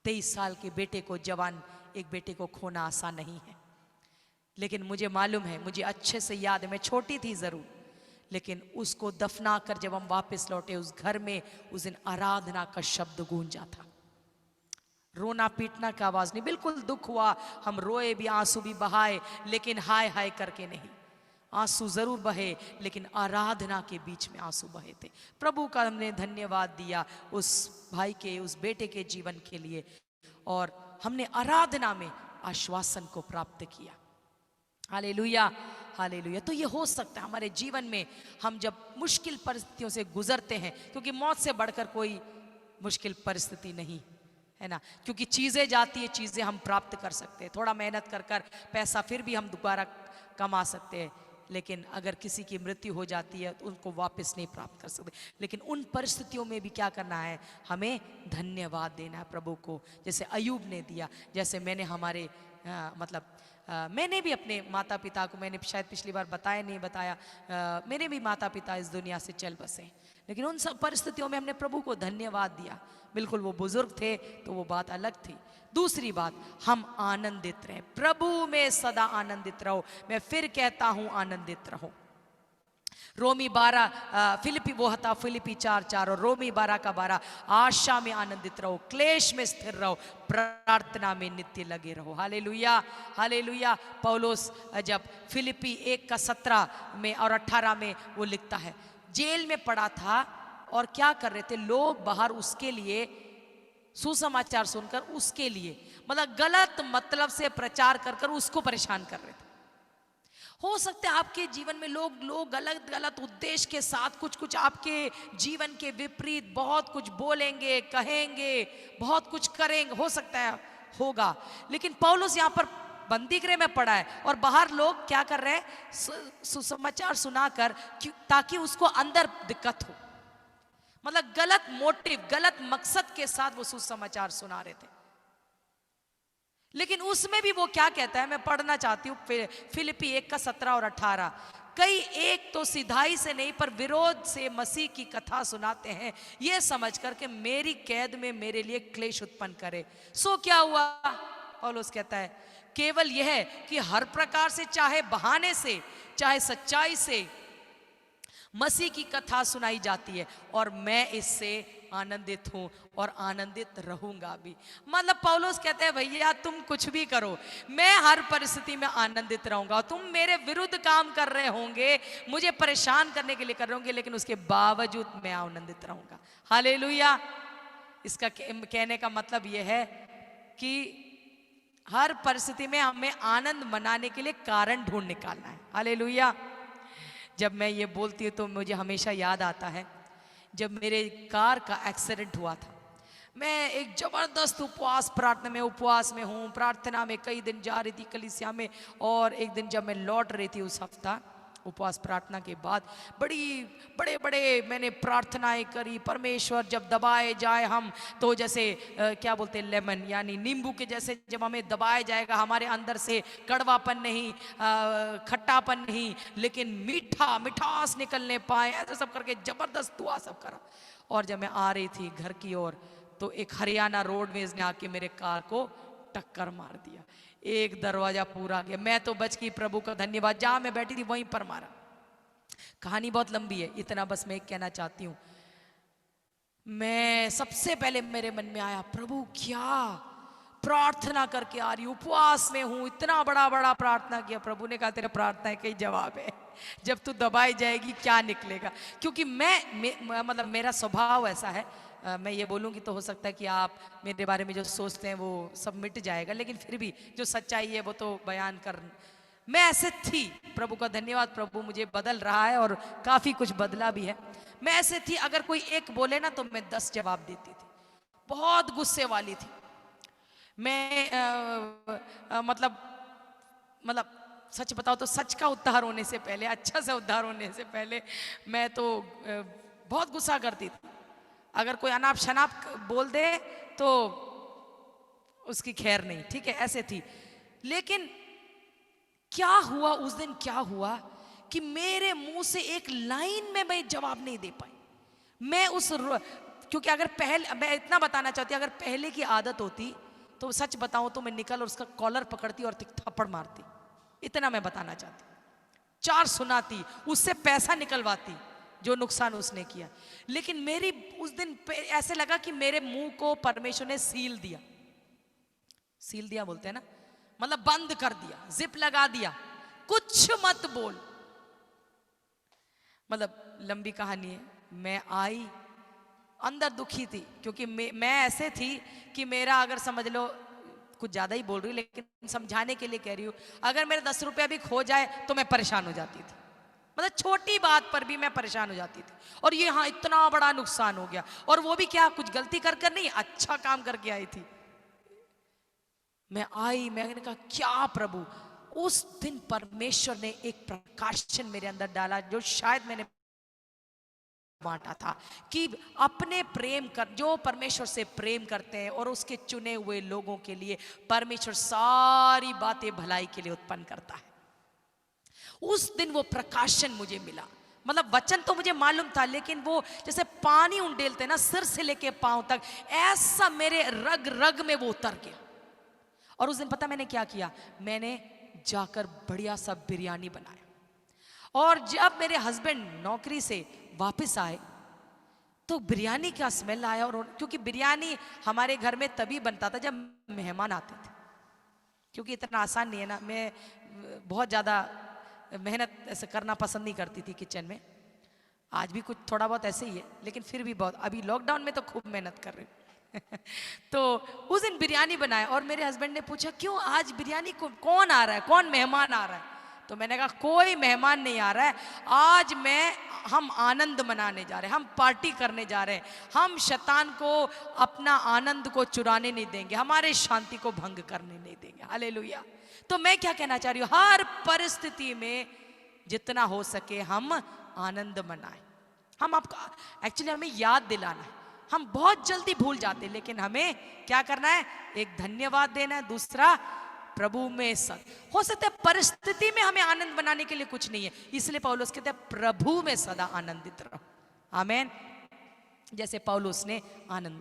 23 साल के बेटे को, जवान एक बेटे को खोना आसान नहीं है, लेकिन मुझे मालूम है, मुझे अच्छे से याद है, मैं छोटी थी जरूर, लेकिन उसको दफना कर जब हम वापस लौटे, उस घर में उस दिन आराधना का शब्द गूंजा था। रोना पीटना की आवाज नहीं, बिल्कुल दुख हुआ, हम रोए भी, आंसू भी बहाए, लेकिन हाय हाय करके नहीं। आंसू जरूर बहे, लेकिन आराधना के बीच में आंसू बहे थे। प्रभु का हमने धन्यवाद दिया उस भाई के, उस बेटे के जीवन के लिए, और हमने आराधना में आश्वासन को प्राप्त किया। Hallelujah, hallelujah. तो ये हो सकता है हमारे जीवन में, हम जब मुश्किल परिस्थितियों से गुजरते हैं, क्योंकि मौत से बढ़कर कोई मुश्किल परिस्थिति नहीं है ना, क्योंकि चीज़ें जाती है, चीज़ें हम प्राप्त कर सकते हैं, थोड़ा मेहनत कर पैसा फिर भी हम दोबारा कमा सकते हैं, लेकिन अगर किसी की मृत्यु हो जाती है तो उनको वापस नहीं प्राप्त कर सकते। लेकिन उन परिस्थितियों में भी क्या करना है? हमें धन्यवाद देना है प्रभु को, जैसे अय्यूब ने दिया, जैसे मैंने हमारे मैंने भी अपने माता पिता को, मैंने शायद पिछली बार बताया नहीं बताया, मेरे भी माता पिता इस दुनिया से चल बसे, लेकिन उन सब परिस्थितियों में हमने प्रभु को धन्यवाद दिया। बिल्कुल वो बुजुर्ग थे तो वो बात अलग थी। दूसरी बात, हम आनंदित रहें, प्रभु में सदा आनंदित रहो। मैं फिर कहता हूं, आनंदित रहो। रोमी 12 फिलिपी वो था फिलिपी 4:4 और रोमी 12:12 आशा में आनंदित रहो, क्लेश में स्थिर रहो, प्रार्थना में नित्य लगे रहो। Hallelujah, hallelujah. पौलुस जब फिलिपी 1:17 में और 18 में वो लिखता है, जेल में पड़ा था और क्या कर रहे थे लोग बाहर उसके लिए सुसमाचार सुनकर, उसके लिए मतलब गलत मतलब से प्रचार कर कर उसको परेशान कर रहे थे। हो सकता है आपके जीवन में लोग गलत गलत उद्देश्य के साथ कुछ आपके जीवन के विपरीत बहुत कुछ बोलेंगे, कहेंगे, बहुत कुछ करेंगे, हो सकता है होगा। लेकिन पौलुस यहाँ पर बंदी गृह में पड़ा है और बाहर लोग क्या कर रहे हैं, सुसमाचार सुनाकर, ताकि उसको अंदर दिक्कत हो, मतलब गलत मोटिव, गलत मकसद के साथ वो सुसमाचार सुना रहे थे। लेकिन उसमें भी वो क्या कहता है, मैं पढ़ना चाहती हूँ फिलिपी 1:17 और 18। कई एक तो सिधाई से नहीं पर विरोध से मसीह की कथा सुनाते हैं, यह समझ कर के मेरी कैद में मेरे लिए क्लेश उत्पन्न करे। सो क्या हुआ, पौलुस कहता है केवल यह कि हर प्रकार से, चाहे बहाने से चाहे सच्चाई से मसीह की कथा सुनाई जाती है और मैं इससे आनंदित हूं और आनंदित रहूंगा भी। मतलब पौलुस कहते हैं भैया तुम कुछ भी करो, मैं हर परिस्थिति में आनंदित रहूंगा। तुम मेरे विरुद्ध काम कर रहे होंगे, मुझे परेशान करने के लिए कर रहे होंगे, लेकिन उसके बावजूद मैं आनंदित रहूंगा। हालेलुया। इसका कहने का मतलब यह है कि हर परिस्थिति में हमें आनंद मनाने के लिए कारण ढूंढ निकालना है। हालेलुया। जब मैं ये बोलती हूँ तो मुझे हमेशा याद आता है जब मेरे कार का एक्सीडेंट हुआ था। मैं एक जबरदस्त उपवास में हूँ, प्रार्थना में कई दिन जा रही थी कलीसिया में, और एक दिन जब मैं लौट रही थी उस हफ्ता उपवास प्रार्थना के बाद, बड़े मैंने प्रार्थनाएं करी। परमेश्वर जब दबाए जाए हम तो जैसे क्या बोलते हैं, लेमन यानी नींबू के जैसे जब हमें दबाया जाएगा, हमारे अंदर से कड़वापन नहीं, खट्टापन नहीं, लेकिन मिठास निकलने पाए, ऐसा सब करके जबरदस्त दुआ सब करा। और जब मैं आ रही थी घर की ओर तो एक हरियाणा रोडवेज ने आके मेरे कार को टक्कर मार दिया, एक दरवाजा पूरा गया। मैं तो बच गई, प्रभु का धन्यवाद, जहां मैं बैठी थी वहीं पर मारा। कहानी बहुत लंबी है, इतना बस मैं कहना चाहती हूं। मैं सबसे पहले मेरे मन में आया, प्रभु क्या प्रार्थना करके आ रही, उपवास में हूं, इतना बड़ा प्रार्थना किया। प्रभु ने कहा तेरा प्रार्थना का ही जवाब है, जब तू दबाई जाएगी क्या निकलेगा। क्योंकि मतलब मेरा स्वभाव ऐसा है, मैं ये बोलूँगी तो हो सकता है कि आप मेरे बारे में जो सोचते हैं वो सब मिट जाएगा, लेकिन फिर भी जो सच्चाई है वो तो बयान कर। मैं ऐसे थी, प्रभु का धन्यवाद, प्रभु मुझे बदल रहा है और काफ़ी कुछ बदला भी है। मैं ऐसे थी, अगर कोई एक बोले ना तो मैं 10 जवाब देती थी, बहुत गुस्से वाली थी मैं। मतलब सच बताओ तो सच का उद्धार होने से पहले, अच्छा से उद्धार होने से पहले मैं तो बहुत गुस्सा करती थी। अगर कोई अनाप शनाप बोल दे तो उसकी खैर नहीं, ठीक है, ऐसे थी। लेकिन क्या हुआ उस दिन, क्या हुआ कि मेरे मुंह से एक लाइन में मैं जवाब नहीं दे पाई। मैं क्योंकि अगर मैं इतना बताना चाहती, अगर पहले की आदत होती तो सच बताऊं तो मैं निकल और उसका कॉलर पकड़ती और थप्पड़ मारती, इतना मैं बताना चाहती। 4 सुनाती, उससे पैसा निकलवाती जो नुकसान उसने किया। लेकिन मेरी उस दिन ऐसे लगा कि मेरे मुंह को परमेश्वर ने सील दिया बोलते हैं ना, मतलब बंद कर दिया, जिप लगा दिया, कुछ मत बोल। मतलब लंबी कहानी है। मैं आई, अंदर दुखी थी, क्योंकि मैं ऐसे थी कि मेरा, अगर समझ लो कुछ ज्यादा ही बोल रही हूँ लेकिन समझाने के लिए कह रही हूँ, अगर मेरे 10 रुपया भी खो जाए तो मैं परेशान हो जाती थी। मतलब छोटी बात पर भी मैं परेशान हो जाती थी, और ये हाँ इतना बड़ा नुकसान हो गया, और वो भी क्या कुछ गलती कर नहीं, अच्छा काम करके आई थी। मैंने कहा क्या प्रभु, उस दिन परमेश्वर ने एक प्रकाशन मेरे अंदर डाला जो शायद मैंने बांटा था, कि अपने जो परमेश्वर से प्रेम करते हैं और उसके चुने हुए लोगों के लिए परमेश्वर सारी बातें भलाई के लिए उत्पन्न करता है। उस दिन वो प्रकाशन मुझे मिला। मतलब वचन तो मुझे मालूम था, लेकिन वो जैसे पानी उंडेलते ना सिर से लेके पांव तक, ऐसा मेरे रग रग में वो उतर गया। और उस दिन पता मैंने क्या किया, मैंने जाकर बढ़िया सा बिरयानी बनाया और जब मेरे हस्बैंड नौकरी से वापस आए तो बिरयानी का स्मेल आया, और क्योंकि बिरयानी हमारे घर में तभी बनता था जब मेहमान आते थे, क्योंकि इतना आसान नहीं है ना, मैं बहुत ज़्यादा मेहनत ऐसे करना पसंद नहीं करती थी किचन में। आज भी कुछ थोड़ा बहुत ऐसे ही है, लेकिन फिर भी बहुत, अभी लॉकडाउन में तो खूब मेहनत कर रही हूँ। तो उस दिन बिरयानी बनाया और मेरे हस्बैंड ने पूछा क्यों आज बिरयानी को कौन आ रहा है, कौन मेहमान आ रहा है? तो मैंने कहा कोई मेहमान नहीं आ रहा है, आज हम आनंद मनाने जा रहे हैं, हम पार्टी करने जा रहे हैं, हम शैतान को अपना आनंद को चुराने नहीं देंगे, हमारे शांति को भंग करने नहीं देंगे। हालेलुया। तो मैं क्या कहना चाह रही हूँ, हर परिस्थिति में जितना हो सके हम आनंद मनाएं। हम आपको एक्चुअली हमें याद दिलाना है, हम बहुत जल्दी भूल जाते हैं, लेकिन हमें क्या करना है, एक धन्यवाद देना है, दूसरा प्रभु में हो सकता है परिस्थिति में हमें आनंद बनाने के लिए कुछ नहीं है, इसलिए पौलुस कहते हैं प्रभु में सदा आनंदित रहो। आमेन। जैसे पौलुस ने आनंद,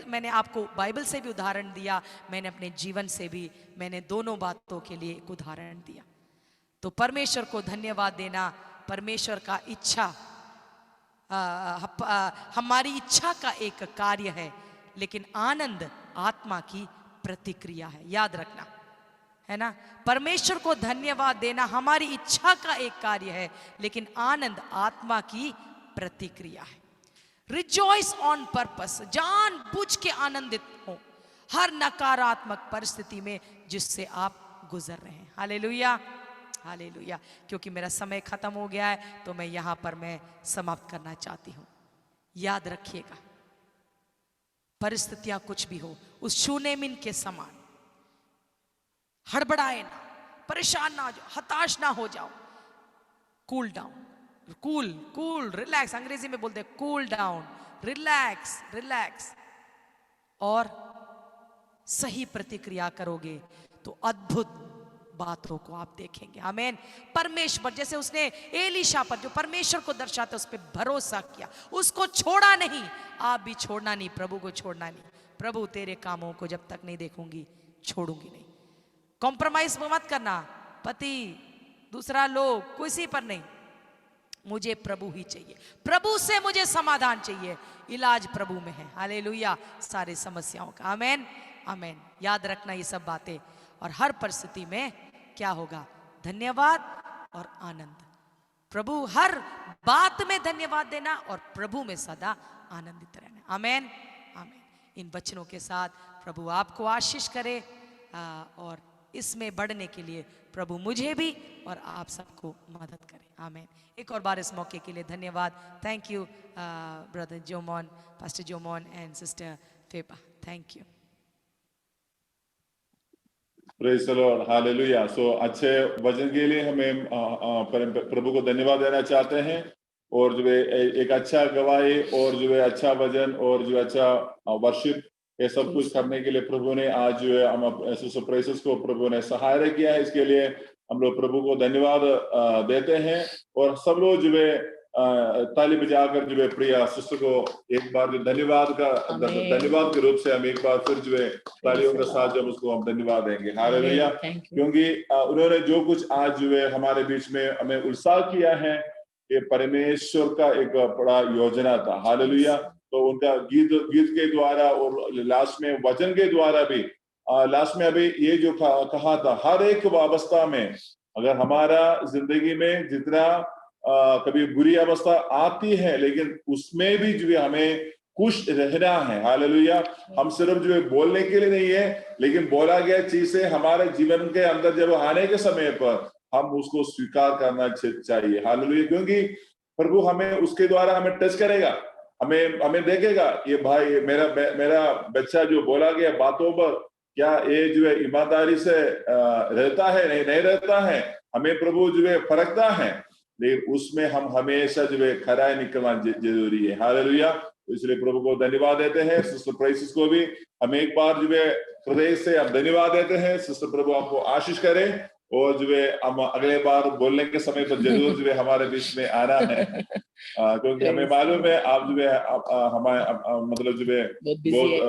मैंने आपको बाइबल से भी उदाहरण दिया, मैंने अपने जीवन से भी, मैंने दोनों बातों के लिए एक उदाहरण दिया। तो परमेश्वर को धन्यवाद देना परमेश्वर का इच्छा, हमारी इच्छा का एक कार्य है, लेकिन आनंद आत्मा की प्रतिक्रिया है। याद रखना है ना, परमेश्वर को धन्यवाद देना हमारी इच्छा का एक कार्य है, लेकिन आनंद आत्मा की प्रतिक्रिया है। रिजॉइस ऑन पर्पस, जानबूझ के आनंदित हो हर नकारात्मक परिस्थिति में जिससे आप गुजर रहे हैं। Hallelujah, hallelujah. क्योंकि मेरा समय खत्म हो गया है तो मैं यहां पर समाप्त करना चाहती हूं। याद रखिएगा, परिस्थितियां कुछ भी हो, उस शूनेमिन के समान हड़बड़ाए ना, परेशान ना हो जाओ, हताश ना हो जाओ, कूल डाउन, कूल रिलैक्स, अंग्रेजी में बोलते हैं कूल डाउन, रिलैक्स, और सही प्रतिक्रिया करोगे तो अद्भुत बातों को आप देखेंगे। आमीन। परमेश्वर, जैसे उसने एलीशा पर, जो परमेश्वर को दर्शाता, उस पर भरोसा किया, उसको छोड़ा नहीं, आप भी छोड़ना नहीं, प्रभु को छोड़ना नहीं। प्रभु तेरे कामों को जब तक नहीं देखूंगी छोड़ूंगी नहीं। कॉम्प्रोमाइज मत करना, पति, दूसरा लोग, किसी पर नहीं, मुझे प्रभु ही चाहिए, प्रभु से मुझे समाधान चाहिए, इलाज प्रभु में है। हालेलुया, सारी समस्याओं का। आमेन, आमेन। याद रखना ये सब बातें, और हर परिस्थिति में क्या होगा, धन्यवाद और आनंद। प्रभु हर बात में धन्यवाद देना और प्रभु में सदा आनंदित रहना। आमेन, आमेन। इन वचनों के साथ प्रभु आपको आशीष करे, और इसमें बढ़ने के लिए प्रभु मुझे भी और आप सबको मदद करे। आमेन। एक और बार इस मौके के लिए धन्यवाद। Thank you brother Jomon, pastor Jomon and sister Feba, thank you. Praise the Lord, hallelujah. So अच्छे वचन के लिए हमें प्रभु को धन्यवाद देना चाहते हैं, और जो है एक अच्छा गवाही और जो है अच्छा वचन और जो अच्छा वर्शिप, ये सब कुछ करने के लिए प्रभु ने आज जो है हम सरप्राइजेस को प्रभु ने सहायता किया है। इसके लिए हम लोग प्रभु को धन्यवाद देते हैं, और सब लोग जो है ताली बजाकर जो है प्रिया सिस्टर को एक बार जो धन्यवाद के रूप से हम एक बार फिर जो है तालियों के साथ जब उसको हम धन्यवाद देंगे। हालेलुया। क्योंकि उन्होंने जो कुछ आज जो है हमारे बीच में हमें उत्साह किया है, ये परमेश्वर का एक बड़ा योजना था। हालेलुया। तो उनका गीत के द्वारा और लास्ट में वचन के द्वारा भी, लास्ट में अभी ये जो कहा था, हर एक अवस्था में अगर हमारा जिंदगी में जितना कभी बुरी अवस्था आती है, लेकिन उसमें भी जो है हमें खुश रहना है। हालेलुया। हम सिर्फ जो है बोलने के लिए नहीं है, लेकिन बोला गया चीजें हमारे जीवन के अंदर जब आने के समय पर हम उसको स्वीकार करना चाहिए। हालेलुया। क्योंकि प्रभु हमें उसके द्वारा हमें टच करेगा, हमें देखेगा, ये भाई मेरा बच्चा जो बोला गया बातों पर क्या ये जो है ईमानदारी से रहता है, नहीं रहता है, हमें प्रभु जो है परखता है, लेकिन उसमें हम हमेशा जो है खरा निकलना जरूरी है। हालेलुया। तो इसलिए प्रभु को धन्यवाद देते हैं। सिस्टर प्राइसिस को भी हम एक बार जो है हृदय से हम धन्यवाद देते हैं। सिस्टर प्रभु आपको आशीष करे, और जो है हम अगले बार बोलने के समय पर जरूर जो है हमारे बीच में आना है, क्योंकि हमें मालूम है आप जो है हमारे मतलब जो है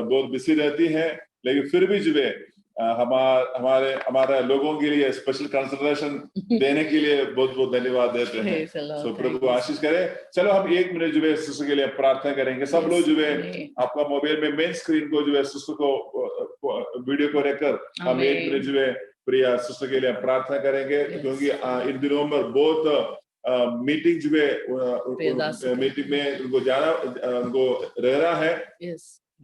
बहुत बिजी रहती हैं, लेकिन फिर भी जो है हमारे लोगों के लिए स्पेशल कंसिडरेशन देने के लिए बहुत बहुत धन्यवाद देते हैं। सो प्रभु आशीष करे। चलो हम 1 मिनट जो है सिस्टर के लिए प्रार्थना करेंगे। सब लोग जो है आपका मोबाइल में मेन स्क्रीन को जो है सिस्टर को वीडियो को रखकर हम 1 मिनट जो है प्रिया सिस्टर के लिए प्रार्थना करेंगे, क्योंकि इन दिनों में बहुत मीटिंग जो है मीटिंग में उनको जाना उनको रहना है,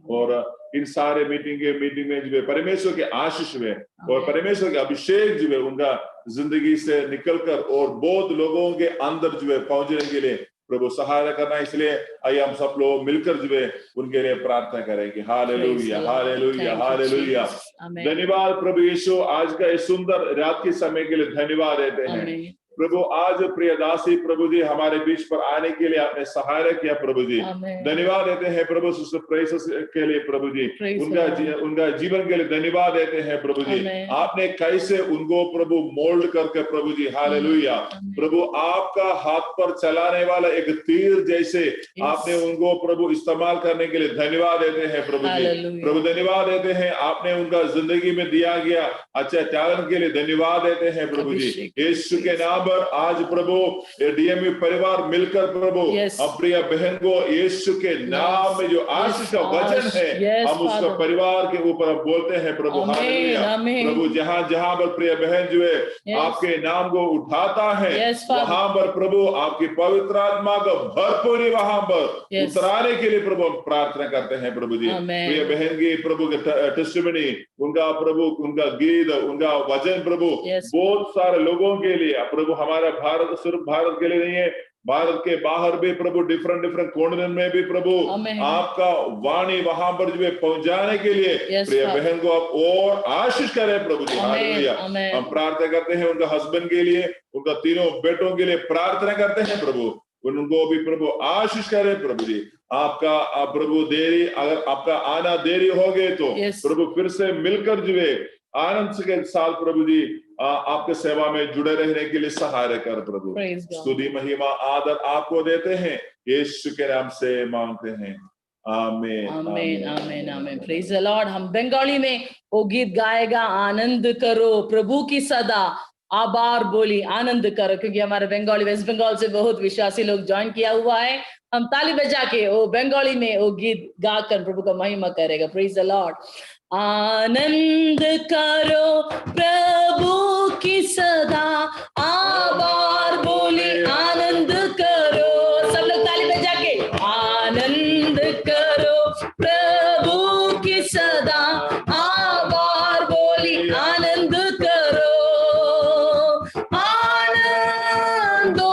और इन सारे मीटिंग में जो है परमेश्वर के आशीष में और परमेश्वर के अभिषेक जो है उनका जिंदगी से निकलकर और बहुत लोगों के अंदर जो है पहुंचने के लिए प्रभु सहायता करना। इसलिए आइए हम सब लोग मिलकर जो है उनके लिए प्रार्थना करेंगे। Hallelujah, hallelujah, hallelujah. धन्यवाद प्रभु यीशु, आज का इस सुंदर रात के समय के लिए धन्यवाद देते हैं प्रभु। आज प्रिय दासी प्रभु जी हमारे बीच पर आने के लिए आपने सहायता किया प्रभु जी, धन्यवाद देते हैं प्रभु प्रेसस के लिए प्रभु जी, उनका जीवन के लिए धन्यवाद देते हैं प्रभु जी। आपने कैसे उनको प्रभु मोल्ड करके प्रभु जी, हालेलुया प्रभु, आपका हाथ पर चलाने वाला एक तीर जैसे आपने उनको प्रभु इस्तेमाल करने के लिए धन्यवाद देते हैं प्रभु जी। प्रभु धन्यवाद देते हैं, आपने उनका जिंदगी में दिया गया अच्छा टैलेंट के लिए धन्यवाद देते हैं प्रभु जी। यीशु के नाम आज प्रभु डीएमवी परिवार मिलकर प्रभु प्रिय बहन को यीशु के नाम में जो आशीष का वचन है हम उसका परिवार के ऊपर बोलते हैं प्रभु। हालेलुया प्रभु, जहां जहां पर प्रिय बहन जो है आपके नाम को उठाता है वहां पर प्रभु आपकी पवित्र आत्मा का भरपूरी वहां पर उतराने के लिए प्रभु प्रार्थना करते हैं प्रभु जी। प्रिय बहन की प्रभु के टेस्टिमनी, उनका प्रभु उनका गीत, उनका वचन प्रभु बहुत सारे लोगों के लिए प्रभु, हमारा भारत सिर्फ भारत के लिए नहीं है, भारत के बाहर भी प्रभु डिफरेंट कोने में भी प्रभु आपका वाणी वहां पर जो है पहुंचाने के लिए प्रिय बहन को आप और आशीष करें प्रभु जी। हालेलुया। हम प्रार्थना करते हैं उनका हस्बैंड के लिए, उनका तीनों बेटों के लिए प्रार्थना करते हैं प्रभु, उनको भी प्रभु आशीष करें प्रभु जी। आपका प्रभु देरी, अगर आपका आना देरी हो गए तो प्रभु फिर से मिलकर जो है आनंद के साथ प्रभु जी आपके सेवा में जुड़े रहने के लिए सहायता कर प्रभु। स्तुति महिमा आदर आपको देते हैं, यीशु के नाम से मांगते हैं, आमीन आमीन आमीन आमीन। Praise the Lord. हम बंगाली में वो गीत गाएगा, आनंद करो प्रभु की सदा, आभार बोली आनंद करो, क्योंकि हमारे बंगाली वेस्ट बंगाल से बहुत विश्वासी लोग ज्वाइन किया हुआ है। हम ताली बजा के वो बंगाली में वो गीत गाकर प्रभु का महिमा करेगा। Praise the Lord. आनंद करो प्रभु की सदा, आभार बोली आनंद करो। सब लोग ताली बजा के आनंद करो प्रभु की सदा, आभार बोली आनंद करो। आनंदो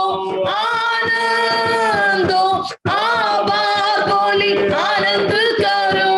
आनंदो आभार बोली आनंद करो।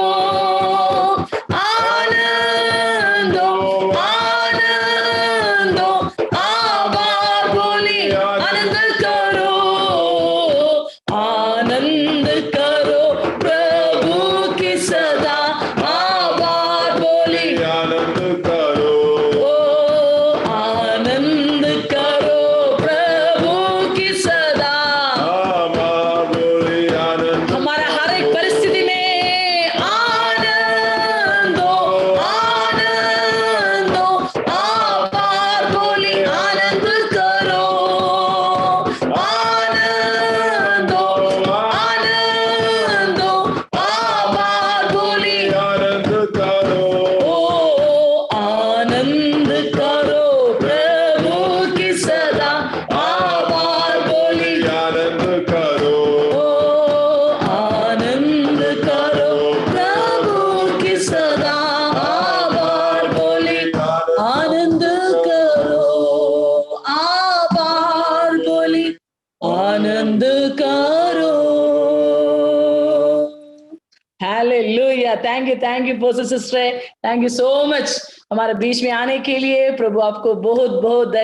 Thank you poster sister, thank you so much हमारे बीच में आने के लिए। प्रभु आपको बहुत बहुत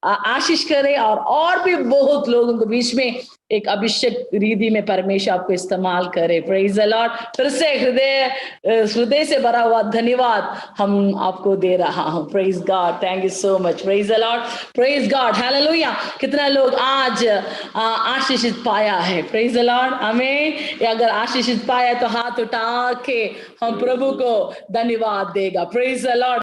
आशीष करे और भी बहुत लोगों के बीच में एक अभिषेक रीति में परमेश्वर आपको इस्तेमाल करे। Praise the Lord. फिर से हृदय से भरा हुआ धन्यवाद हम आपको दे रहा हूँ। Praise God, thank you so much. Praise the Lord, praise God, hallelujah. कितना लोग आज आशीषित पाया है? प्रेज द लॉर्ड, आमीन। अगर आशीषित पाया तो हाथ उठा के हम प्रभु को धन्यवाद देगा। Praise the Lord.